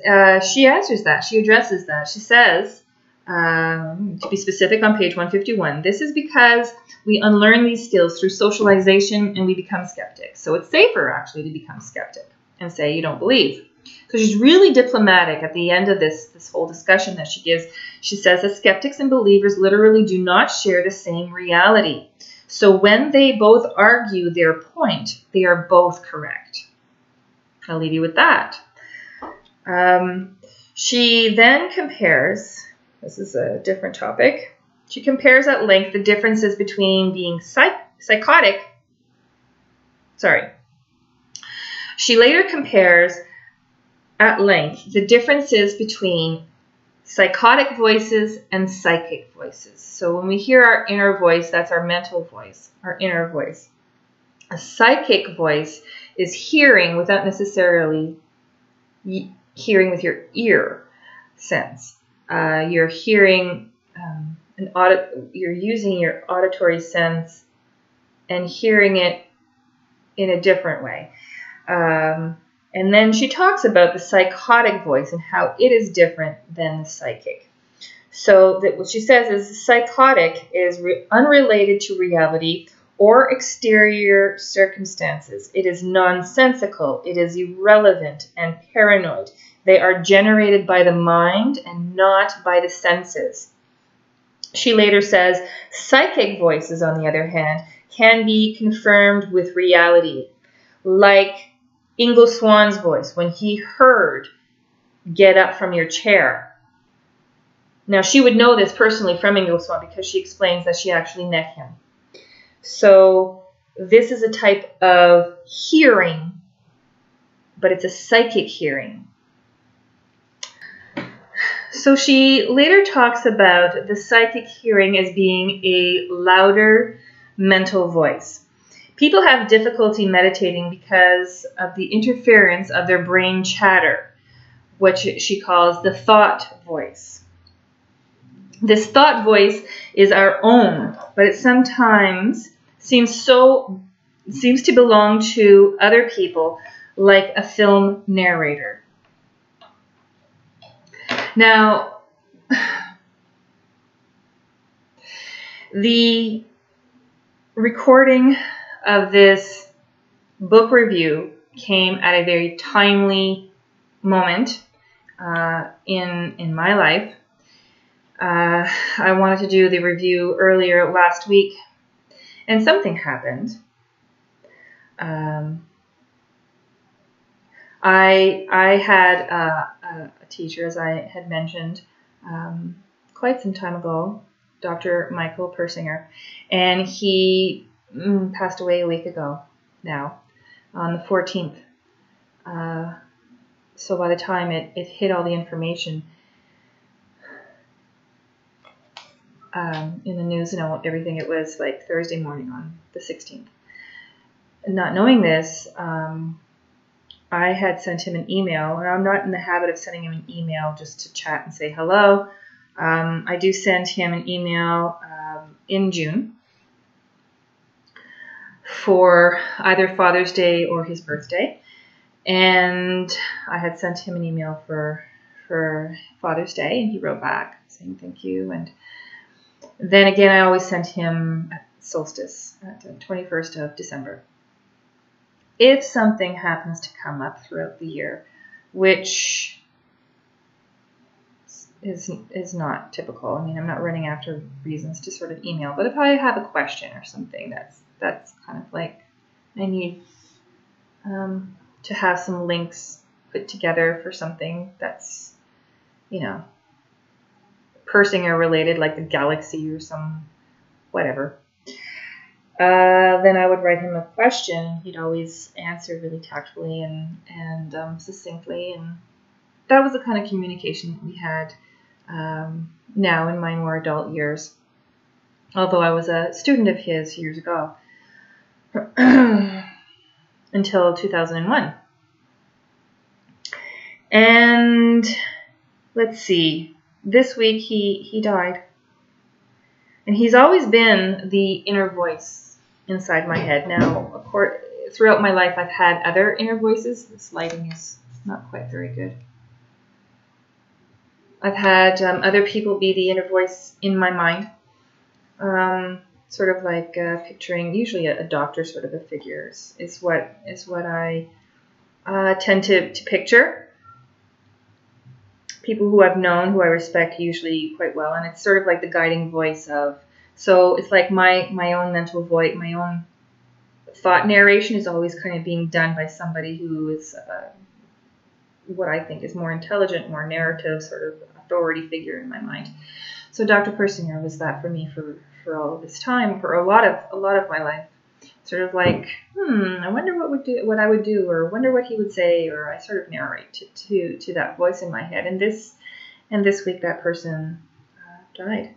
she answers that. She addresses that. She says, to be specific, on page 151, this is because we unlearn these skills through socialization and we become skeptics. So it's safer, actually, to become skeptic and say you don't believe. So she's really diplomatic at the end of this whole discussion that she gives. She says that skeptics and believers literally do not share the same reality. So when they both argue their point, they are both correct. I'll leave you with that. She then compares, this is a different topic, she compares at length the differences between being psychotic. She later compares at length the differences between psychotic voices and psychic voices. So when we hear our inner voice, that's our mental voice, our inner voice. A psychic voice is hearing without necessarily hearing with your ear sense. You're hearing you're using your auditory sense and hearing it in a different way. And then she talks about the psychotic voice and how it is different than the psychic. So that what she says is psychotic is unrelated to reality or exterior circumstances. It is nonsensical. It is irrelevant and paranoid. They are generated by the mind and not by the senses. She later says psychic voices, on the other hand, can be confirmed with reality, like Ingo Swann's voice when he heard "Get up from your chair." Now, she would know this personally from Ingo Swann because she explains that she actually met him. So this is a type of hearing, but it's a psychic hearing. So she later talks about the psychic hearing as being a louder mental voice. People have difficulty meditating because of the interference of their brain chatter, which she calls the thought voice. This thought voice is our own, but it sometimes seems to belong to other people, like a film narrator. Now, the recording of this book review came at a very timely moment in my life. I wanted to do the review earlier last week, and something happened. I had a teacher, as I had mentioned, quite some time ago, Dr. Michael Persinger, and he passed away a week ago now, on the 14th. So by the time it hit all the information in the news and everything, it was like Thursday morning on the 16th. Not knowing this, I had sent him an email, and I'm not in the habit of sending him an email just to chat and say hello. I do send him an email in June for either Father's Day or his birthday. And I had sent him an email for Father's Day, and he wrote back saying thank you. And then again, I always sent him at solstice, at the 21st of December. If something happens to come up throughout the year, which is not typical. I mean, I'm not running after reasons to sort of email, but if I have a question or something, that's kind of like I need to have some links put together for something that's, Persinger related, like the galaxy or some whatever. Then I would write him a question. He'd always answer really tactfully and succinctly, and that was the kind of communication that we had now in my more adult years, although I was a student of his years ago until 2001. And let's see, this week he died. And he's always been the inner voice inside my head. Now, of course, throughout my life, I've had other inner voices. This lighting is not quite very good. I've had other people be the inner voice in my mind. Sort of like picturing, usually a doctor sort of a figure is what I tend to picture. People who I've known, who I respect usually quite well, and it's sort of like the guiding voice of, so it's like my own mental voice, my own thought narration is always kind of being done by somebody who is what I think is more intelligent, more narrative, sort of authority figure in my mind. So Dr. Persinger was that for me for all of this time, for a lot of my life. Sort of like, I wonder what I would do, or wonder what he would say, or I sort of narrate to that voice in my head. And this week that person died.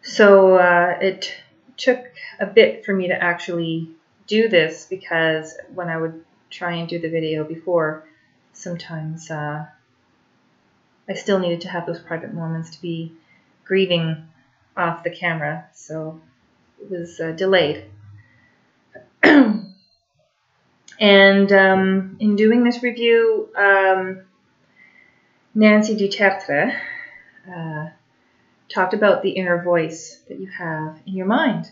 So it took a bit for me to actually do this, because when I would try and do the video before, sometimes I still needed to have those private moments to be grieving off the camera. So it was delayed. And in doing this review, Nancy du Tertre talked about the inner voice that you have in your mind,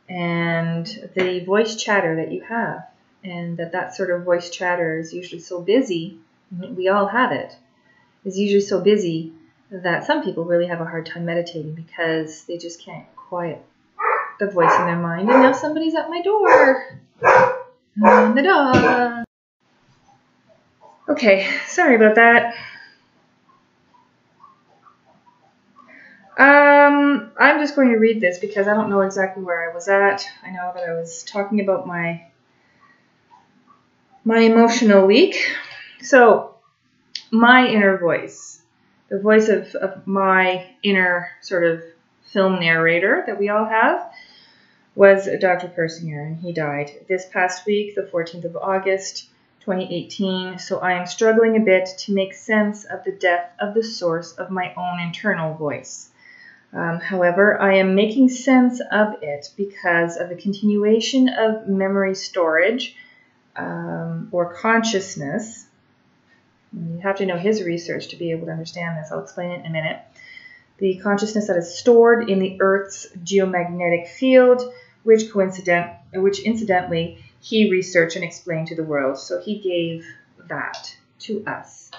and the voice chatter that you have, and that sort of voice chatter is usually so busy, we all have it, is usually so busy that some people really have a hard time meditating because they just can't quiet the voice in their mind. And now somebody's at my door. And the dog. Okay, sorry about that. I'm just going to read this because I don't know exactly where I was at. I know that I was talking about my emotional week. So, my inner voice, the voice of my inner sort of film narrator that we all have, was Dr. Persinger, and he died this past week, the 14th of August, 2018. So I am struggling a bit to make sense of the death of the source of my own internal voice. However, I am making sense of it because of the continuation of memory storage or consciousness. You have to know his research to be able to understand this. I'll explain it in a minute. The consciousness that is stored in the Earth's geomagnetic field, which incidentally he researched and explained to the world. So he gave that to us.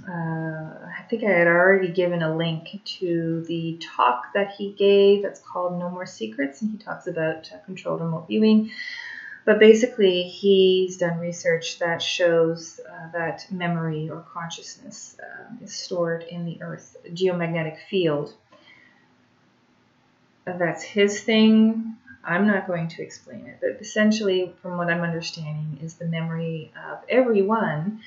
I think I had already given a link to the talk that he gave that's called No More Secrets, and he talks about controlled remote viewing. But basically, he's done research that shows that memory or consciousness is stored in the Earth's geomagnetic field. That's his thing. I'm not going to explain it. But essentially, from what I'm understanding, is the memory of everyone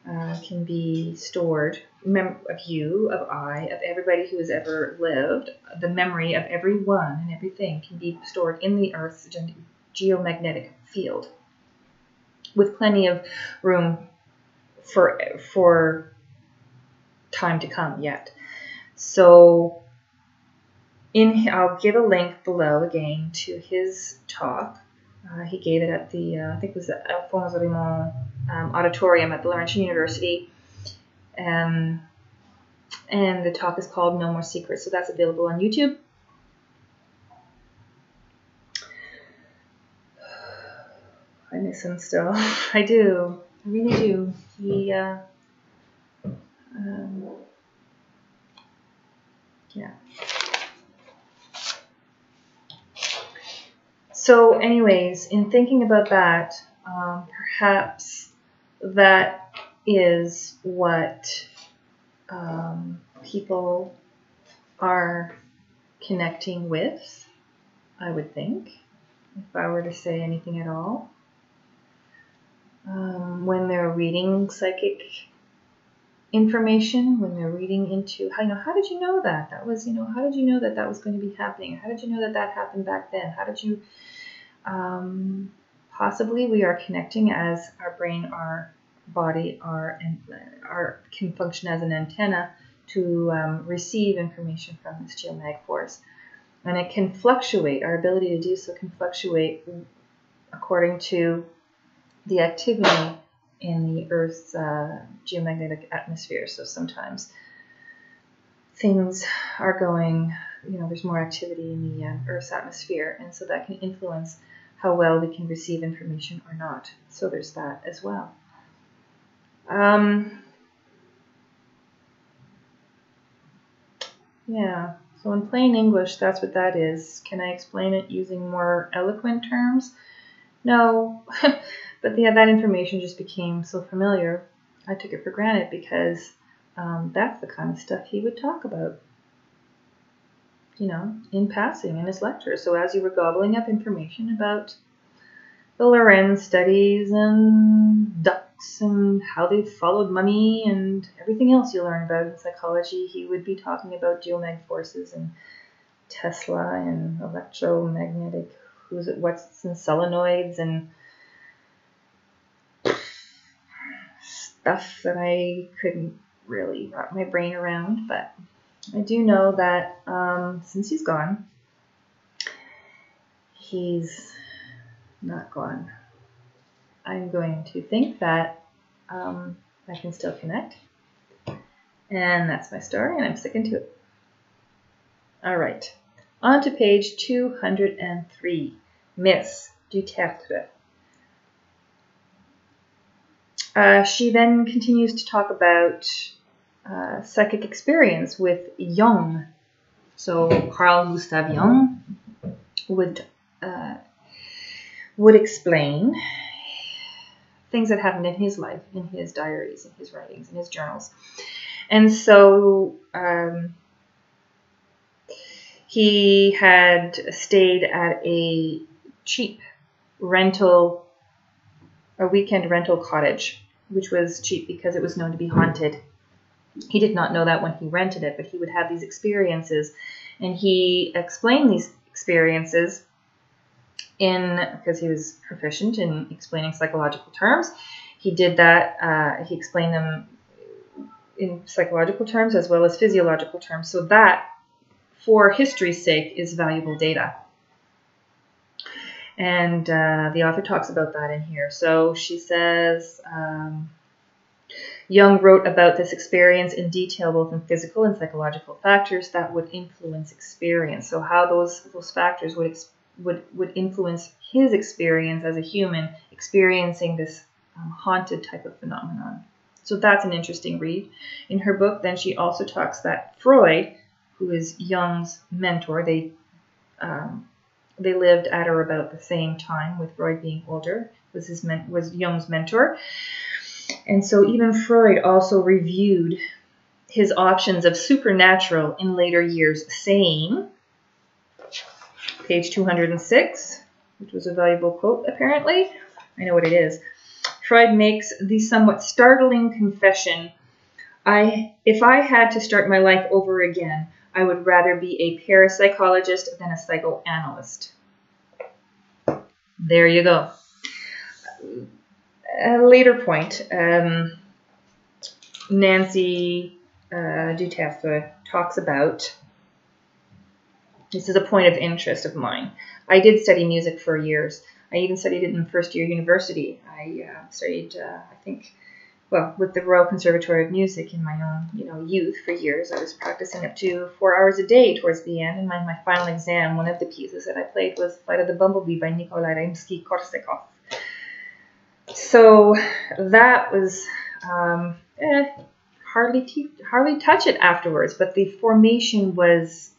can be stored, of you, of I, of everybody who has ever lived. The memory of everyone and everything can be stored in the Earth's geomagnetic field, with plenty of room for time to come yet. So I'll give a link below again to his talk. He gave it at the I think it was the Alphonse Raymond auditorium at the Laurentian University, and the talk is called No More Secrets. So that's available on YouTube. I miss him still. I do. I really do. He, yeah. So anyways, in thinking about that, perhaps that is what people are connecting with, I would think, if I were to say anything at all. when they're reading psychic information, when they're reading into how did you know that? That was, how did you know that that was going to be happening? How did you know that that happened back then? How did you, possibly we are connecting as our brain, our body, can function as an antenna to receive information from this geomag force. And it can fluctuate, our ability to do so can fluctuate according to the activity in the Earth's geomagnetic atmosphere. So sometimes things are going, there's more activity in the Earth's atmosphere, and so that can influence how well we can receive information or not. So there's that as well. Yeah, so in plain English, that's what that is. Can I explain it using more eloquent terms? No, but that information just became so familiar, I took it for granted because that's the kind of stuff he would talk about, in passing in his lectures. So as you were gobbling up information about the Lorenz studies and ducks and how they followed money and everything else you learn about in psychology, he would be talking about geomag forces and Tesla and electromagnetic what's in solenoids and stuff that I couldn't really wrap my brain around. But I do know that since he's gone, he's not gone. I'm going to think that I can still connect. And that's my story, and I'm sticking to it. All right. On to page 203, Miss du Tertre. She then continues to talk about psychic experience with Jung. So Carl Gustav Jung would explain things that happened in his life, in his diaries, in his writings, in his journals. And so he had stayed at a cheap weekend rental cottage, which was cheap because it was known to be haunted. He did not know that when he rented it, but he would have these experiences, and he explained these experiences because he was proficient in explaining psychological terms. He did that, he explained them in psychological terms as well as physiological terms, so that, for history's sake, is valuable data. And the author talks about that in here. So she says, Jung wrote about this experience in detail, both in physical and psychological factors that would influence experience. So how those factors would influence his experience as a human experiencing this haunted type of phenomenon. So that's an interesting read. In her book, then she also talks that Freud, who is Jung's mentor, they lived at or about the same time, with Freud being older, was Jung's mentor. And so even Freud also reviewed his options of supernatural in later years, saying, page 206, which was a valuable quote apparently, I know what it is, Freud makes the somewhat startling confession, if I had to start my life over again, I would rather be a parapsychologist than a psychoanalyst. There you go. A later point, Nancy du Tertre talks about, this is a point of interest of mine. I did study music for years. I even studied it in first year university. I studied, with the Royal Conservatory of Music in my own, youth for years. I was practicing up to 4 hours a day towards the end. And my final exam, one of the pieces that I played was Flight of the Bumblebee by Nikolai Rimsky-Korsakov. So that was hardly touch it afterwards. But the formation was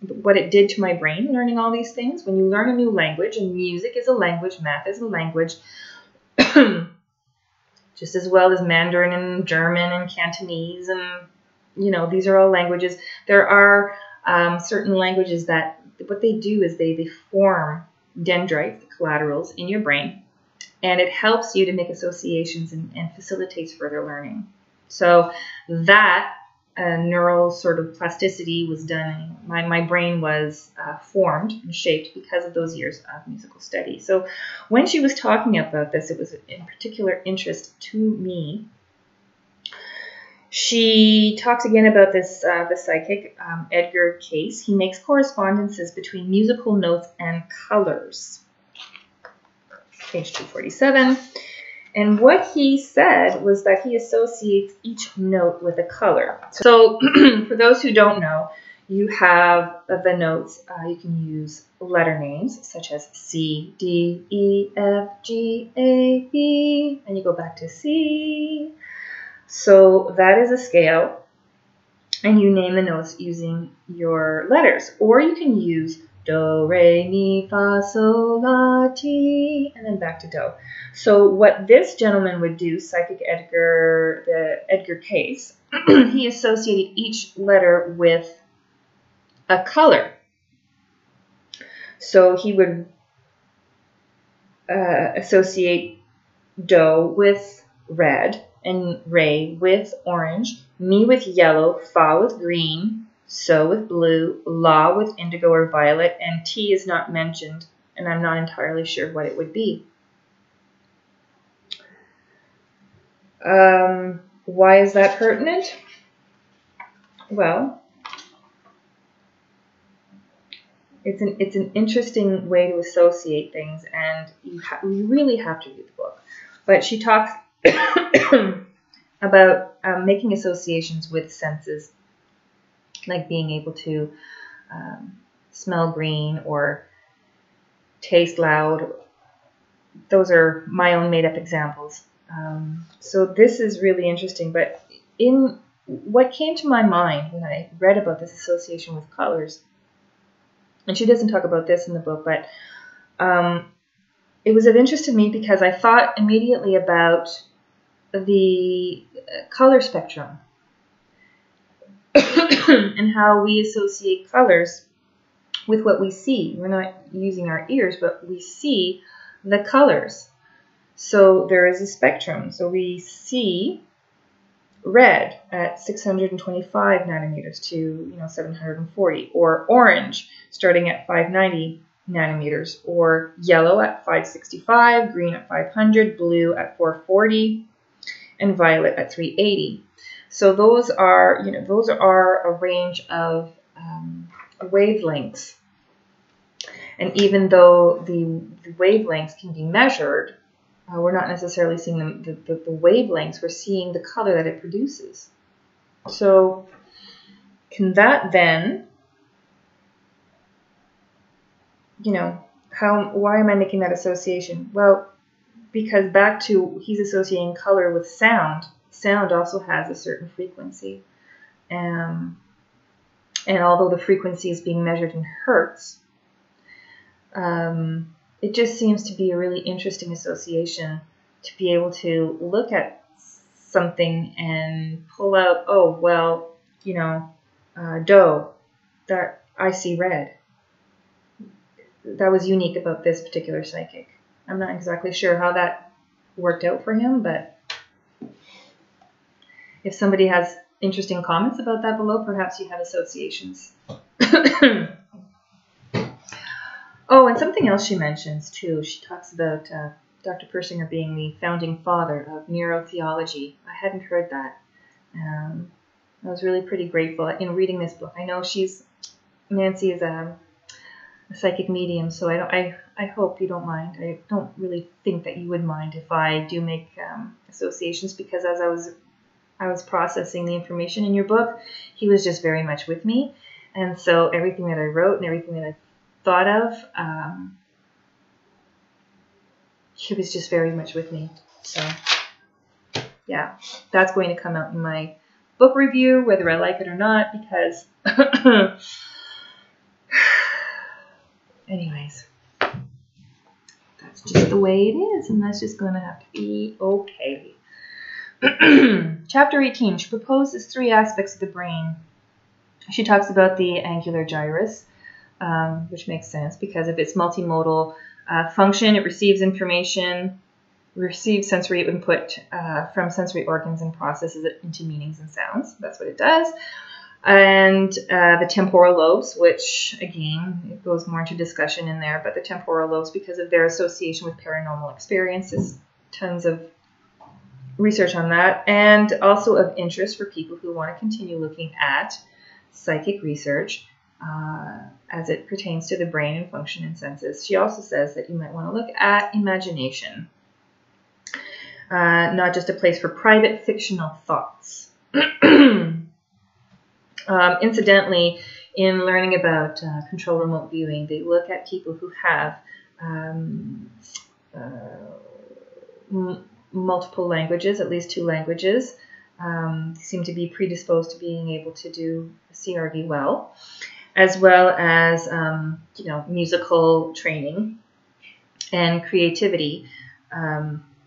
what it did to my brain, learning all these things. When you learn a new language, and music is a language, math is a language, just as well as Mandarin and German and Cantonese, and these are all languages. There are certain languages that what they do is they form dendrites, collaterals in your brain, and it helps you to make associations and facilitates further learning. So that neural sort of plasticity was done. My brain was formed and shaped because of those years of musical study. So when she was talking about this, it was in particular interest to me. She talks again about this the psychic Edgar Cayce. He makes correspondences between musical notes and colors. Page 247. And what he said was that he associates each note with a color. So for those who don't know, you have the notes. You can use letter names such as C, D, E, F, G, A, B, and you go back to C. So that is a scale, and you name the notes using your letters. Or you can use Do, Re, Mi, Fa, Sol, La, Ti, and then back to Do. So what this gentleman would do, psychic Edgar Cayce, he associated each letter with a color. So he would associate Do with red, and Re with orange, Mi with yellow, Fa with green, So with blue, La with indigo or violet, and T is not mentioned, and I'm not entirely sure what it would be. Why is that pertinent? Well, it's an interesting way to associate things, and you really have to read the book. But she talks about making associations with senses, like being able to smell green or taste loud. Those are my own made-up examples. So this is really interesting. But in what came to my mind when I read about this association with colors, and she doesn't talk about this in the book, but it was of interest to me because I thought immediately about the color spectrum and how we associate colors with what we see. We're not using our ears, but we see the colors. So there is a spectrum. So we see red at 625 nanometers to 740, or orange starting at 590 nanometers, or yellow at 565, green at 500, blue at 440, and violet at 380. So those are a range of wavelengths. And even though the wavelengths can be measured, we're not necessarily seeing the wavelengths, we're seeing the color that it produces. So can that then, why am I making that association? Well, because back to, he's associating color with sound. Sound also has a certain frequency. And although the frequency is being measured in hertz, it just seems to be a really interesting association to be able to look at something and pull out, oh, well, Do, that I see red. That was unique about this particular psychic. I'm not exactly sure how that worked out for him, but if somebody has interesting comments about that below, perhaps you have associations. Oh, and something else she mentions, too. She talks about Dr. Persinger being the founding father of neurotheology. I hadn't heard that. I was really pretty grateful in reading this book. I know Nancy is a psychic medium, so I hope you don't mind. I don't really think that you would mind if I do make associations, because as I was processing the information in your book, he was just very much with me. And so everything that I wrote and everything that I thought of, he was just very much with me. So yeah, that's going to come out in my book review, whether I like it or not, because anyways, that's just the way it is, and that's just going to have to be okay. Chapter 18, she proposes 3 aspects of the brain. She talks about the angular gyrus, which makes sense because if it's multimodal function, it receives information receives sensory input from sensory organs and processes it into meanings and sounds. That's what it does. And the temporal lobes, which, again, it goes more into discussion in there, but the temporal lobes, because of their association with paranormal experiences, tons of research on that, and also of interest for people who want to continue looking at psychic research as it pertains to the brain and function and senses. She also says that you might want to look at imagination, not just a place for private fictional thoughts. Incidentally, in learning about control remote viewing, they look at people who have multiple languages, at least 2 languages, seem to be predisposed to being able to do CRV well, as well as musical training and creativity.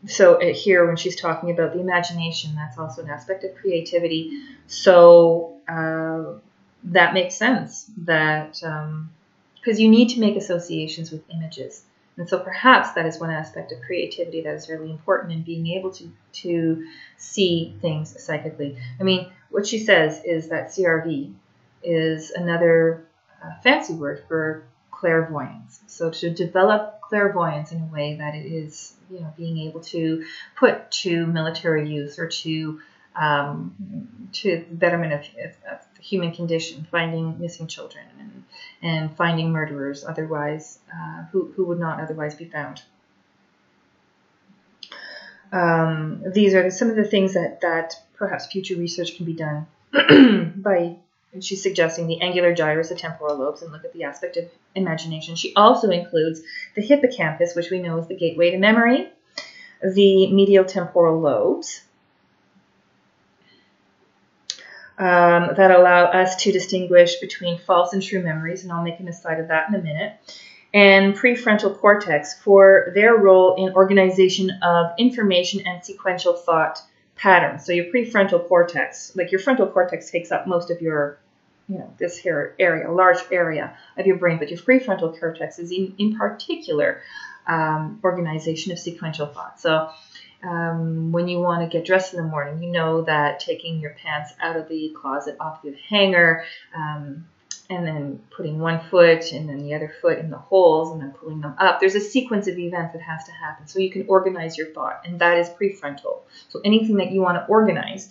So here, when she's talking about the imagination, that's also an aspect of creativity. So that makes sense, that because you need to make associations with images. And so perhaps that is one aspect of creativity that is really important in being able to see things psychically. I mean, what she says is that CRV is another fancy word for clairvoyance. So to develop clairvoyance in a way that it is, being able to put to military use or to the betterment of the human condition, finding missing children and finding murderers otherwise who would not otherwise be found. These are some of the things that perhaps future research can be done by. And she's suggesting the angular gyrus, the temporal lobes, and look at the aspect of imagination. She also includes the hippocampus, which we know is the gateway to memory, the medial temporal lobes that allow us to distinguish between false and true memories, and I'll make an aside of that in a minute, and prefrontal cortex for their role in organization of information and sequential thought patterns. So your prefrontal cortex, like your frontal cortex takes up most of your, this here area, a large area of your brain, but your prefrontal cortex is in particular organization of sequential thought. So when you want to get dressed in the morning, you know that taking your pants out of the closet off the hanger, and then putting one foot and then the other foot in the holes and then pulling them up. There's a sequence of events that has to happen so you can organize your thought, and that is prefrontal. So anything that you want to organize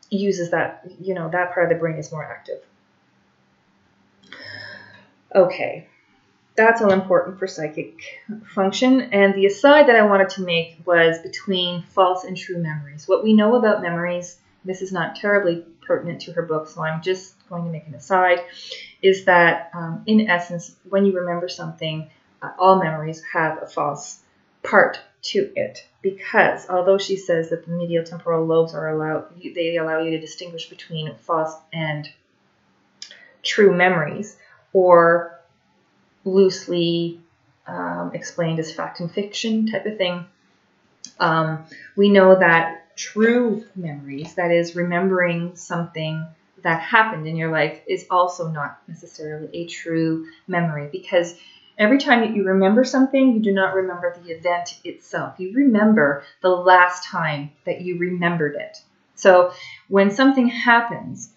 uses that, that part of the brain is more active. Okay, that's all important for psychic function. And the aside that I wanted to make was between false and true memories. What we know about memories, this is not terribly pertinent to her book, so I'm just going to make an aside, is that in essence, when you remember something, all memories have a false part to it, because although she says that the medial temporal lobes they allow you to distinguish between false and true memories, or loosely explained as fact and fiction type of thing, we know that true memories, that is remembering something that happened in your life, is also not necessarily a true memory, because every time that you remember something, you do not remember the event itself. You remember the last time that you remembered it. So when something happens,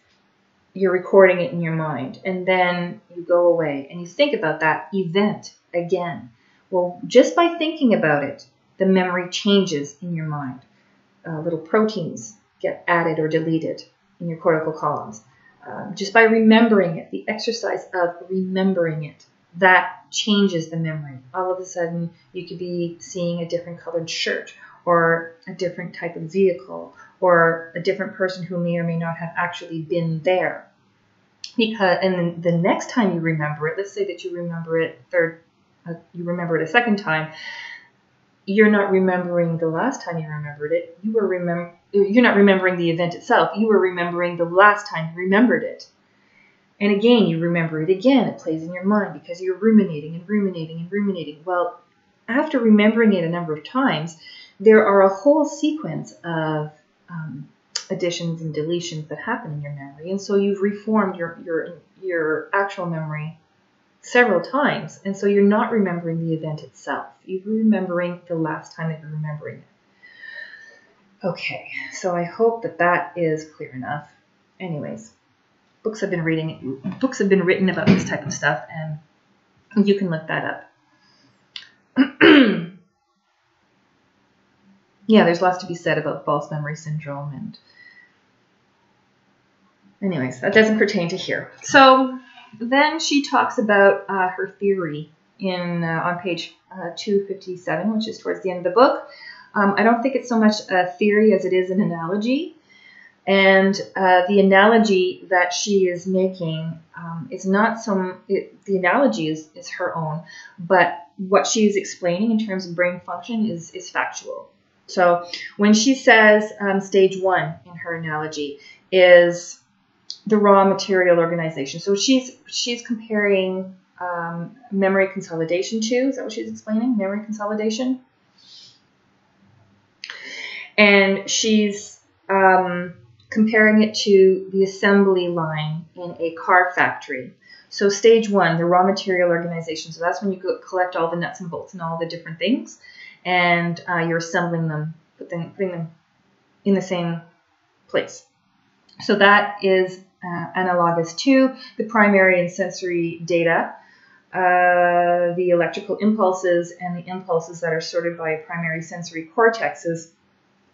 you're recording it in your mind, and then you go away and you think about that event again. Well, just by thinking about it, the memory changes in your mind. Little proteins get added or deleted in your cortical columns. Just by remembering it, the exercise of remembering it, that changes the memory. All of a sudden, you could be seeing a different colored shirt, or a different type of vehicle, or a different person who may or may not have actually been there. And then the next time you remember it, let's say that you remember it a second time, you're not remembering the last time you remembered it. You're not remembering the event itself. You were remembering the last time you remembered it. And again, you remember it again. It plays in your mind because you're ruminating and ruminating and ruminating. Well, after remembering it a number of times, there are a whole sequence of additions and deletions that happen in your memory. And so you've reformed your actual memory several times. And so you're not remembering the event itself. You're remembering the last time that you're remembering it. Okay, so I hope that that is clear enough. Anyways, books have been written about this type of stuff, and you can look that up. Yeah, there's lots to be said about false memory syndrome, and anyways, that doesn't pertain to here. So then she talks about her theory on page 257, which is towards the end of the book. I don't think it's so much a theory as it is an analogy. And the analogy that she is making is not the analogy is her own, but what she's explaining in terms of brain function is factual. So when she says stage 1 in her analogy is the raw material organization. So she's comparing memory consolidation to, is that what she's explaining? Memory consolidation? And she's comparing it to the assembly line in a car factory. So stage 1, the raw material organization. So that's when you go collect all the nuts and bolts and all the different things, and you're assembling them, putting them in the same place. So that is analogous to the primary and sensory data, the electrical impulses, and the impulses that are sorted by primary sensory cortexes.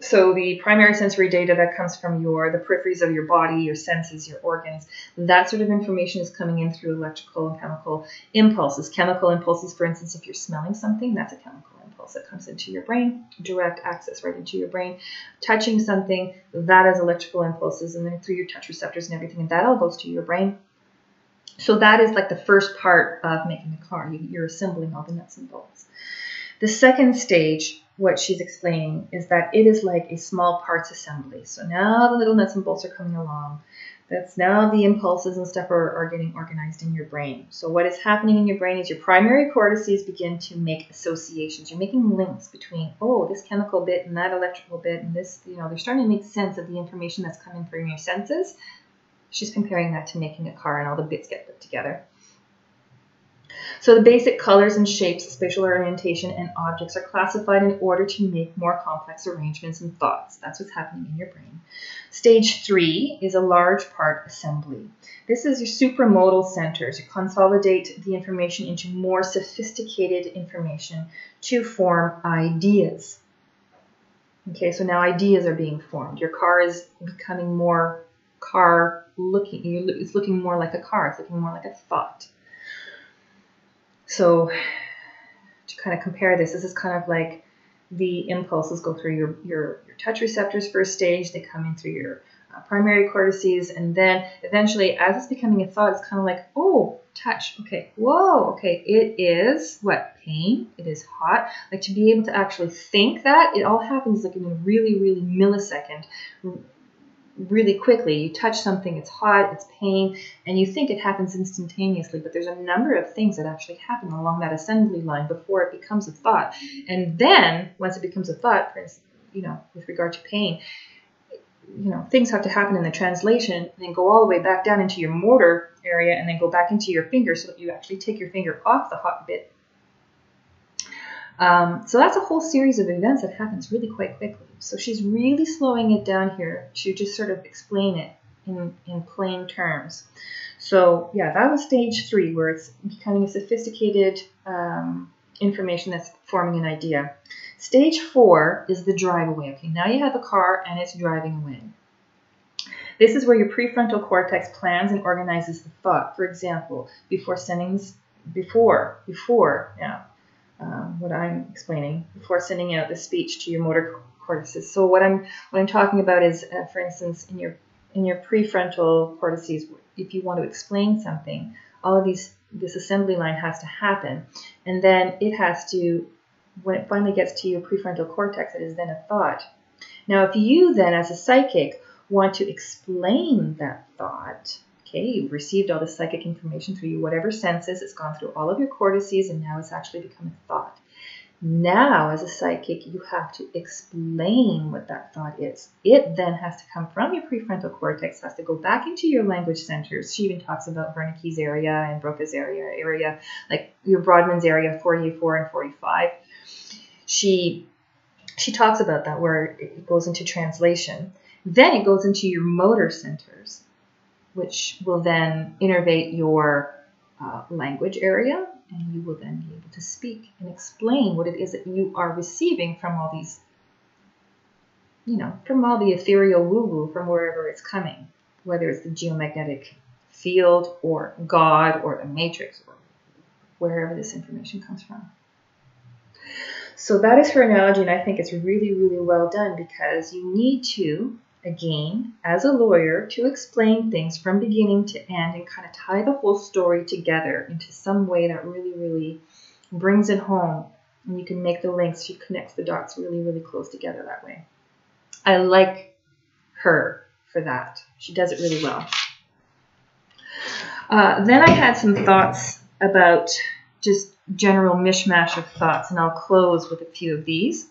So the primary sensory data that comes from the peripheries of your body, your senses, your organs, that sort of information is coming in through electrical and chemical impulses. Chemical impulses, for instance, if you're smelling something, that's a chemical impulse that comes into your brain, direct access right into your brain. Touching something, that is electrical impulses, and then through your touch receptors and everything, and that all goes to your brain. So that is like the first part of making a car. You're assembling all the nuts and bolts. The second stage, what she's explaining, is that it is like a small parts assembly. So now the little nuts and bolts are coming along. That's now the impulses and stuff are getting organized in your brain. So what is happening in your brain is your primary cortices begin to make associations. You're making links between, oh, this chemical bit and that electrical bit and this, they're starting to make sense of the information that's coming from your senses. She's comparing that to making a car, and all the bits get put together. So the basic colors and shapes, spatial orientation, and objects are classified in order to make more complex arrangements and thoughts. That's what's happening in your brain. Stage 3 is a large part assembly. This is your supramodal centers. You consolidate the information into more sophisticated information to form ideas. Okay, so now ideas are being formed. Your car is becoming more car-looking. It's looking more like a car. It's looking more like a thought. So to kind of compare this is kind of like the impulses go through your touch receptors first stage. They come in through your primary cortices, and then eventually, as it's becoming a thought, it's kind of like, oh, touch. Okay, whoa, okay, it is what? Pain. It is hot. Like, to be able to actually think that, it all happens like in a really, really millisecond, really quickly. You touch something, it's hot, it's pain, and you think it happens instantaneously, but there's a number of things that actually happen along that assembly line before it becomes a thought. And then once it becomes a thought, for instance, with regard to pain, things have to happen in the translation and then go all the way back down into your motor area and then go back into your finger so that you actually take your finger off the hot bit. So that's a whole series of events that happens really quite quickly. So she's really slowing it down here to just sort of explain it in plain terms. So yeah, that was stage 3, where it's becoming a sophisticated information that's forming an idea. Stage 4 is the drive away. Okay, now you have a car and it's driving away. This is where your prefrontal cortex plans and organizes the thought. For example, what I'm explaining, before sending out the speech to your motor cortices. So what I'm talking about is, for instance, in your prefrontal cortices, if you want to explain something, all of this assembly line has to happen, and then it has to, when it finally gets to your prefrontal cortex, it is then a thought. Now, if you then, as a psychic, want to explain that thought, okay, you've received all the psychic information through your whatever senses, it's gone through all of your cortices, and now it's actually become a thought. Now, as a psychic, you have to explain what that thought is. It then has to come from your prefrontal cortex, has to go back into your language centers. She even talks about Wernicke's area and Broca's area, like your Brodmann's area, 44 and 45. She talks about that, where it goes into translation. Then it goes into your motor centers, which will then innervate your language area, and you will then be able to speak and explain what it is that you are receiving from all these, from all the ethereal woo-woo, from wherever it's coming, whether it's the geomagnetic field or God or the matrix or wherever this information comes from. So that is her analogy, and I think it's really, really well done, because you need to, again, as a lawyer, to explain things from beginning to end and kind of tie the whole story together into some way that really, really brings it home. And you can make the links, she connects the dots really, really close together that way. I like her for that. She does it really well. Then I had some thoughts about just general mishmash of thoughts, and I'll close with a few of these.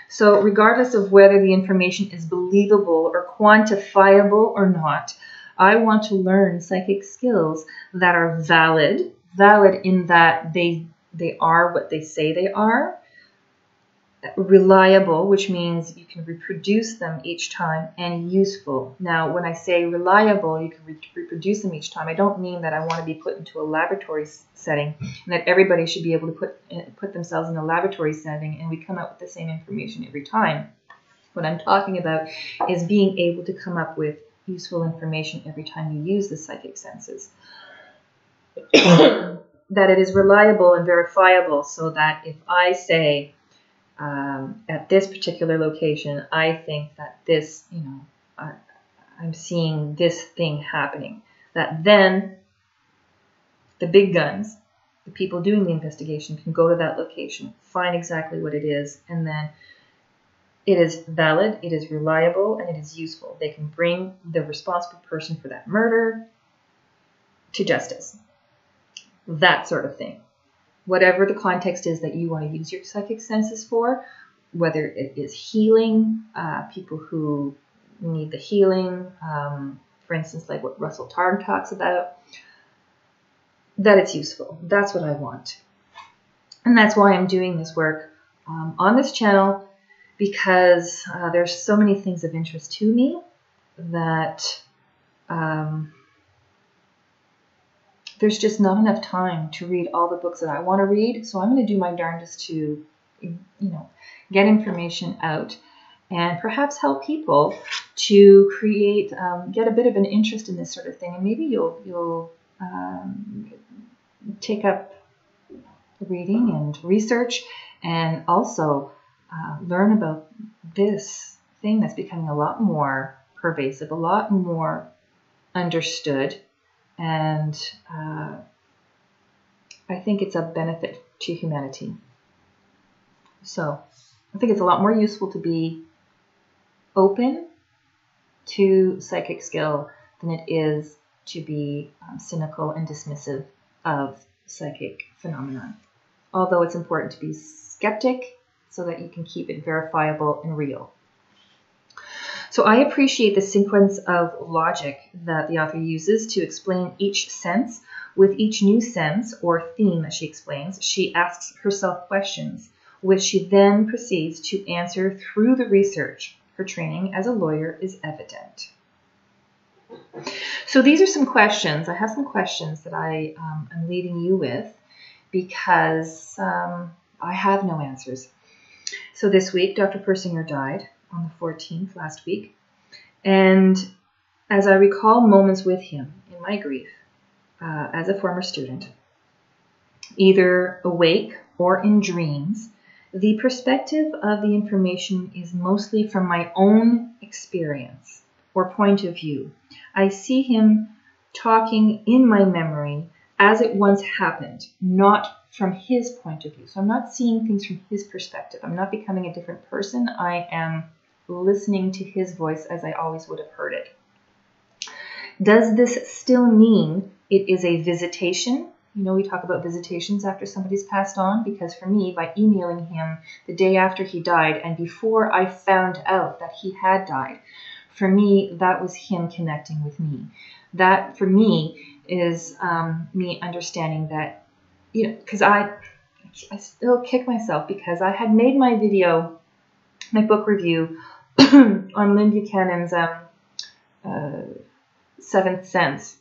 So regardless of whether the information is believable or quantifiable or not, I want to learn psychic skills that are valid in that they are what they say they are, reliable, which means you can reproduce them each time, and useful. Now, when I say reliable, you can reproduce them each time, I don't mean that I want to be put into a laboratory setting and that everybody should be able to put themselves in a laboratory setting and we come up with the same information every time. What I'm talking about is being able to come up with useful information every time you use the psychic senses. That it is reliable and verifiable, so that if I say, at this particular location, I think that this, I'm seeing this thing happening, that then the big guns, the people doing the investigation, can go to that location, find exactly what it is, and then it is valid, it is reliable, and it is useful. They can bring the responsible person for that murder to justice. That sort of thing. Whatever the context is that you want to use your psychic senses for, whether it is healing, people who need the healing, for instance, like what Russell Targ talks about, that it's useful. That's what I want. And that's why I'm doing this work on this channel, because there's so many things of interest to me that there's just not enough time to read all the books that I want to read. So I'm going to do my darndest to, get information out and perhaps help people to create, get a bit of an interest in this sort of thing. And maybe you'll take up reading and research, and also learn about this thing that's becoming a lot more pervasive, a lot more understood. And I think it's a benefit to humanity. So I think it's a lot more useful to be open to psychic skill than it is to be cynical and dismissive of psychic phenomenon. Although it's important to be skeptic so that you can keep it verifiable and real. So I appreciate the sequence of logic that the author uses to explain each sense. With each new sense or theme that she explains, she asks herself questions, which she then proceeds to answer through the research. Her training as a lawyer is evident. So these are some questions. I have some questions that I am leaving you with, because I have no answers. So this week, Dr. Persinger died on the 14th last week. And as I recall moments with him in my grief, as a former student, either awake or in dreams, the perspective of the information is mostly from my own experience or point of view. I see him talking in my memory as it once happened, not from his point of view. So I'm not seeing things from his perspective. I'm not becoming a different person. I am listening to his voice as I always would have heard it. Does this still mean it is a visitation You know, we talk about visitations after somebody's passed on, because for me, by emailing him the day after he died and before I found out that he had died, for me, that was him connecting with me. That, for me, is me understanding that, you know, because I still kick myself because I had made my video, my book review on Lynn Buchanan's Seventh Sense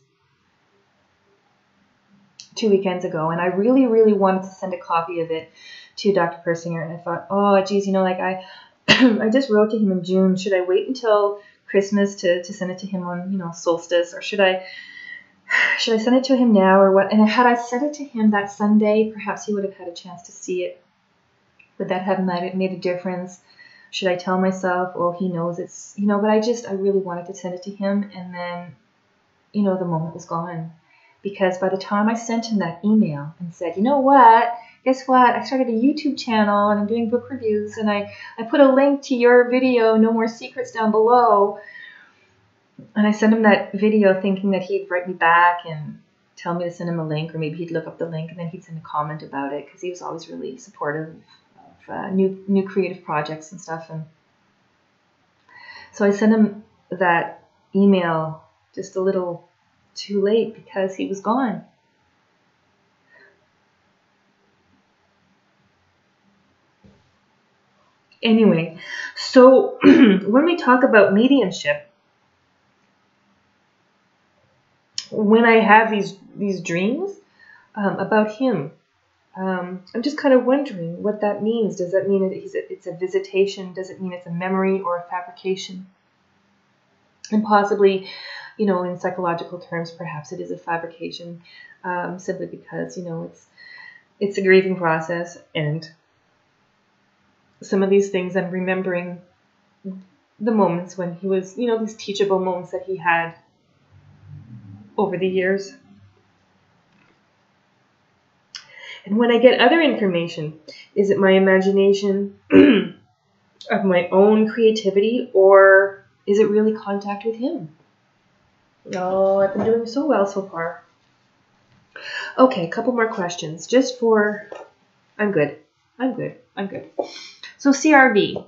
2 weekends ago, and I really, really wanted to send a copy of it to Dr. Persinger, and I thought, oh, geez, you know, like I just wrote to him in June. Should I wait until Christmas to send it to him on, you know, solstice, or should I send it to him now, or what? And had I sent it to him that Sunday, perhaps he would have had a chance to see it. Would that have made a difference? Should I tell myself, oh, he knows it's, you know, but I really wanted to send it to him, and then, you know, the moment was gone. Because by the time I sent him that email and said, you know what, guess what, I started a YouTube channel and I'm doing book reviews, and I put a link to your video, No More Secrets, down below. And I sent him that video thinking that he'd write me back and tell me to send him a link, or maybe he'd look up the link and then he'd send a comment about it, because he was always really supportive of new creative projects and stuff. And so I sent him that email just a little too late because he was gone. Anyway, so when we talk about mediumship, when I have these dreams about him, I'm just kind of wondering what that means. Does that mean it's a visitation? Does it mean it's a memory or a fabrication? And possibly, you know, in psychological terms, perhaps it is a fabrication, simply because, you know, it's a grieving process, and some of these things I'm remembering the moments when he was, you know, these teachable moments that he had over the years. And when I get other information, is it my imagination of my own creativity, or is it really contact with him? Oh, I've been doing so well so far. Okay, a couple more questions. Just for, I'm good. So CRV.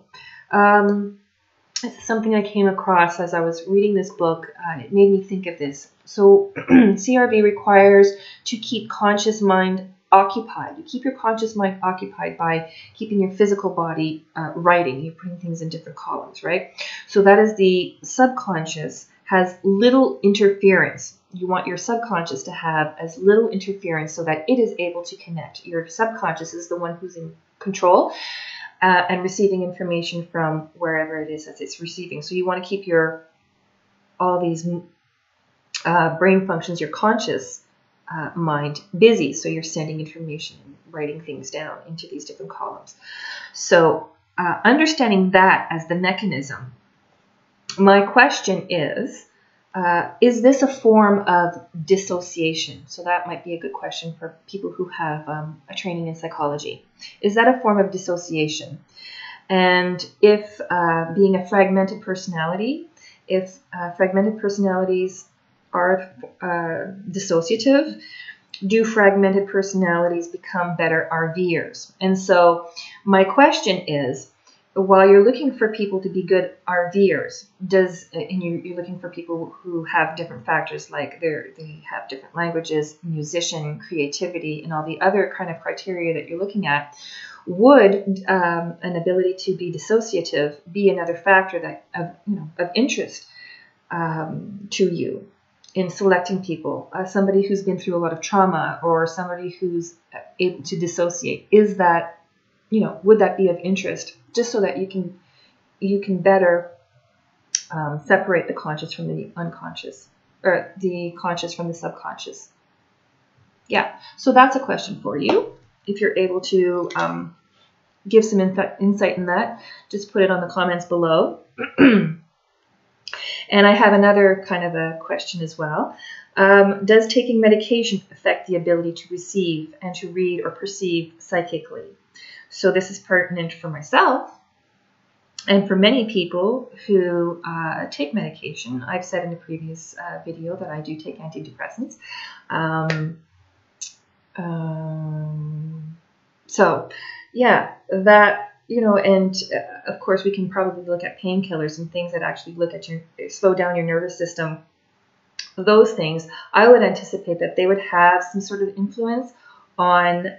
This is something I came across as I was reading this book. It made me think of this. So CRV requires to keep conscious mind occupied. You keep your conscious mind occupied by keeping your physical body writing. You're putting things in different columns, right? So that is the subconscious has little interference. You want your subconscious to have as little interference so that it is able to connect. Your subconscious is the one who's in control and receiving information from wherever it is that it's receiving. So you want to keep all these brain functions, your conscious mind, busy. So you're sending information and writing things down into these different columns. So understanding that as the mechanism, my question is this a form of dissociation? So that might be a good question for people who have a training in psychology. Is that a form of dissociation? And if being a fragmented personality, if fragmented personalities are dissociative, do fragmented personalities become better RVers? And so my question is, while you're looking for people to be good RVers, and you're looking for people who have different factors, like they have different languages, musician, creativity, and all the other kind of criteria that you're looking at, would an ability to be dissociative be another factor that of interest to you in selecting people? Somebody who's been through a lot of trauma, or somebody who's able to dissociate, is that, would that be of interest, just so that you can better separate the conscious from the unconscious, or the conscious from the subconscious? Yeah, so that's a question for you. If you're able to give some insight in that, just put it on the comments below. And I have another kind of a question as well. Does taking medication affect the ability to receive and to read or perceive psychically? So this is pertinent for myself and for many people who take medication. I've said in a previous video that I do take antidepressants. So, yeah, that, you know, and of course we can probably look at painkillers and things that actually look at slow down your nervous system. Those things, I would anticipate that they would have some sort of influence on,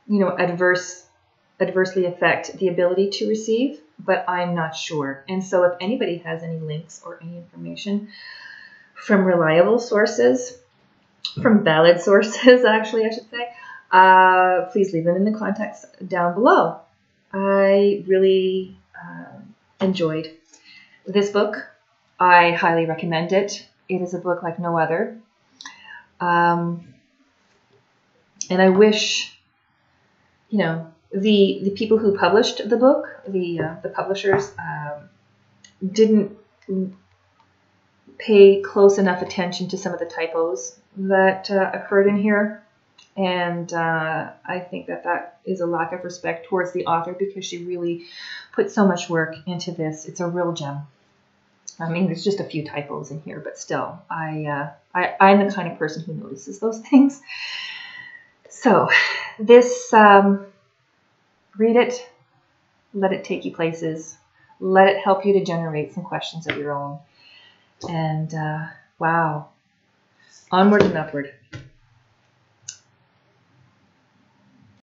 you know, adversely affect the ability to receive, but I'm not sure. And so if anybody has any links or any information from reliable sources, from valid sources, actually, I should say, please leave them in the contacts down below. I really enjoyed this book. I highly recommend it. It is a book like no other. And I wish, you know, the people who published the book, the publishers, didn't pay close enough attention to some of the typos that occurred in here. And I think that is a lack of respect towards the author, because she really put so much work into this. It's a real gem. I mean, there's just a few typos in here, but still, I'm the kind of person who notices those things. So this, read it, let it take you places, let it help you to generate some questions of your own. And wow, onward and upward.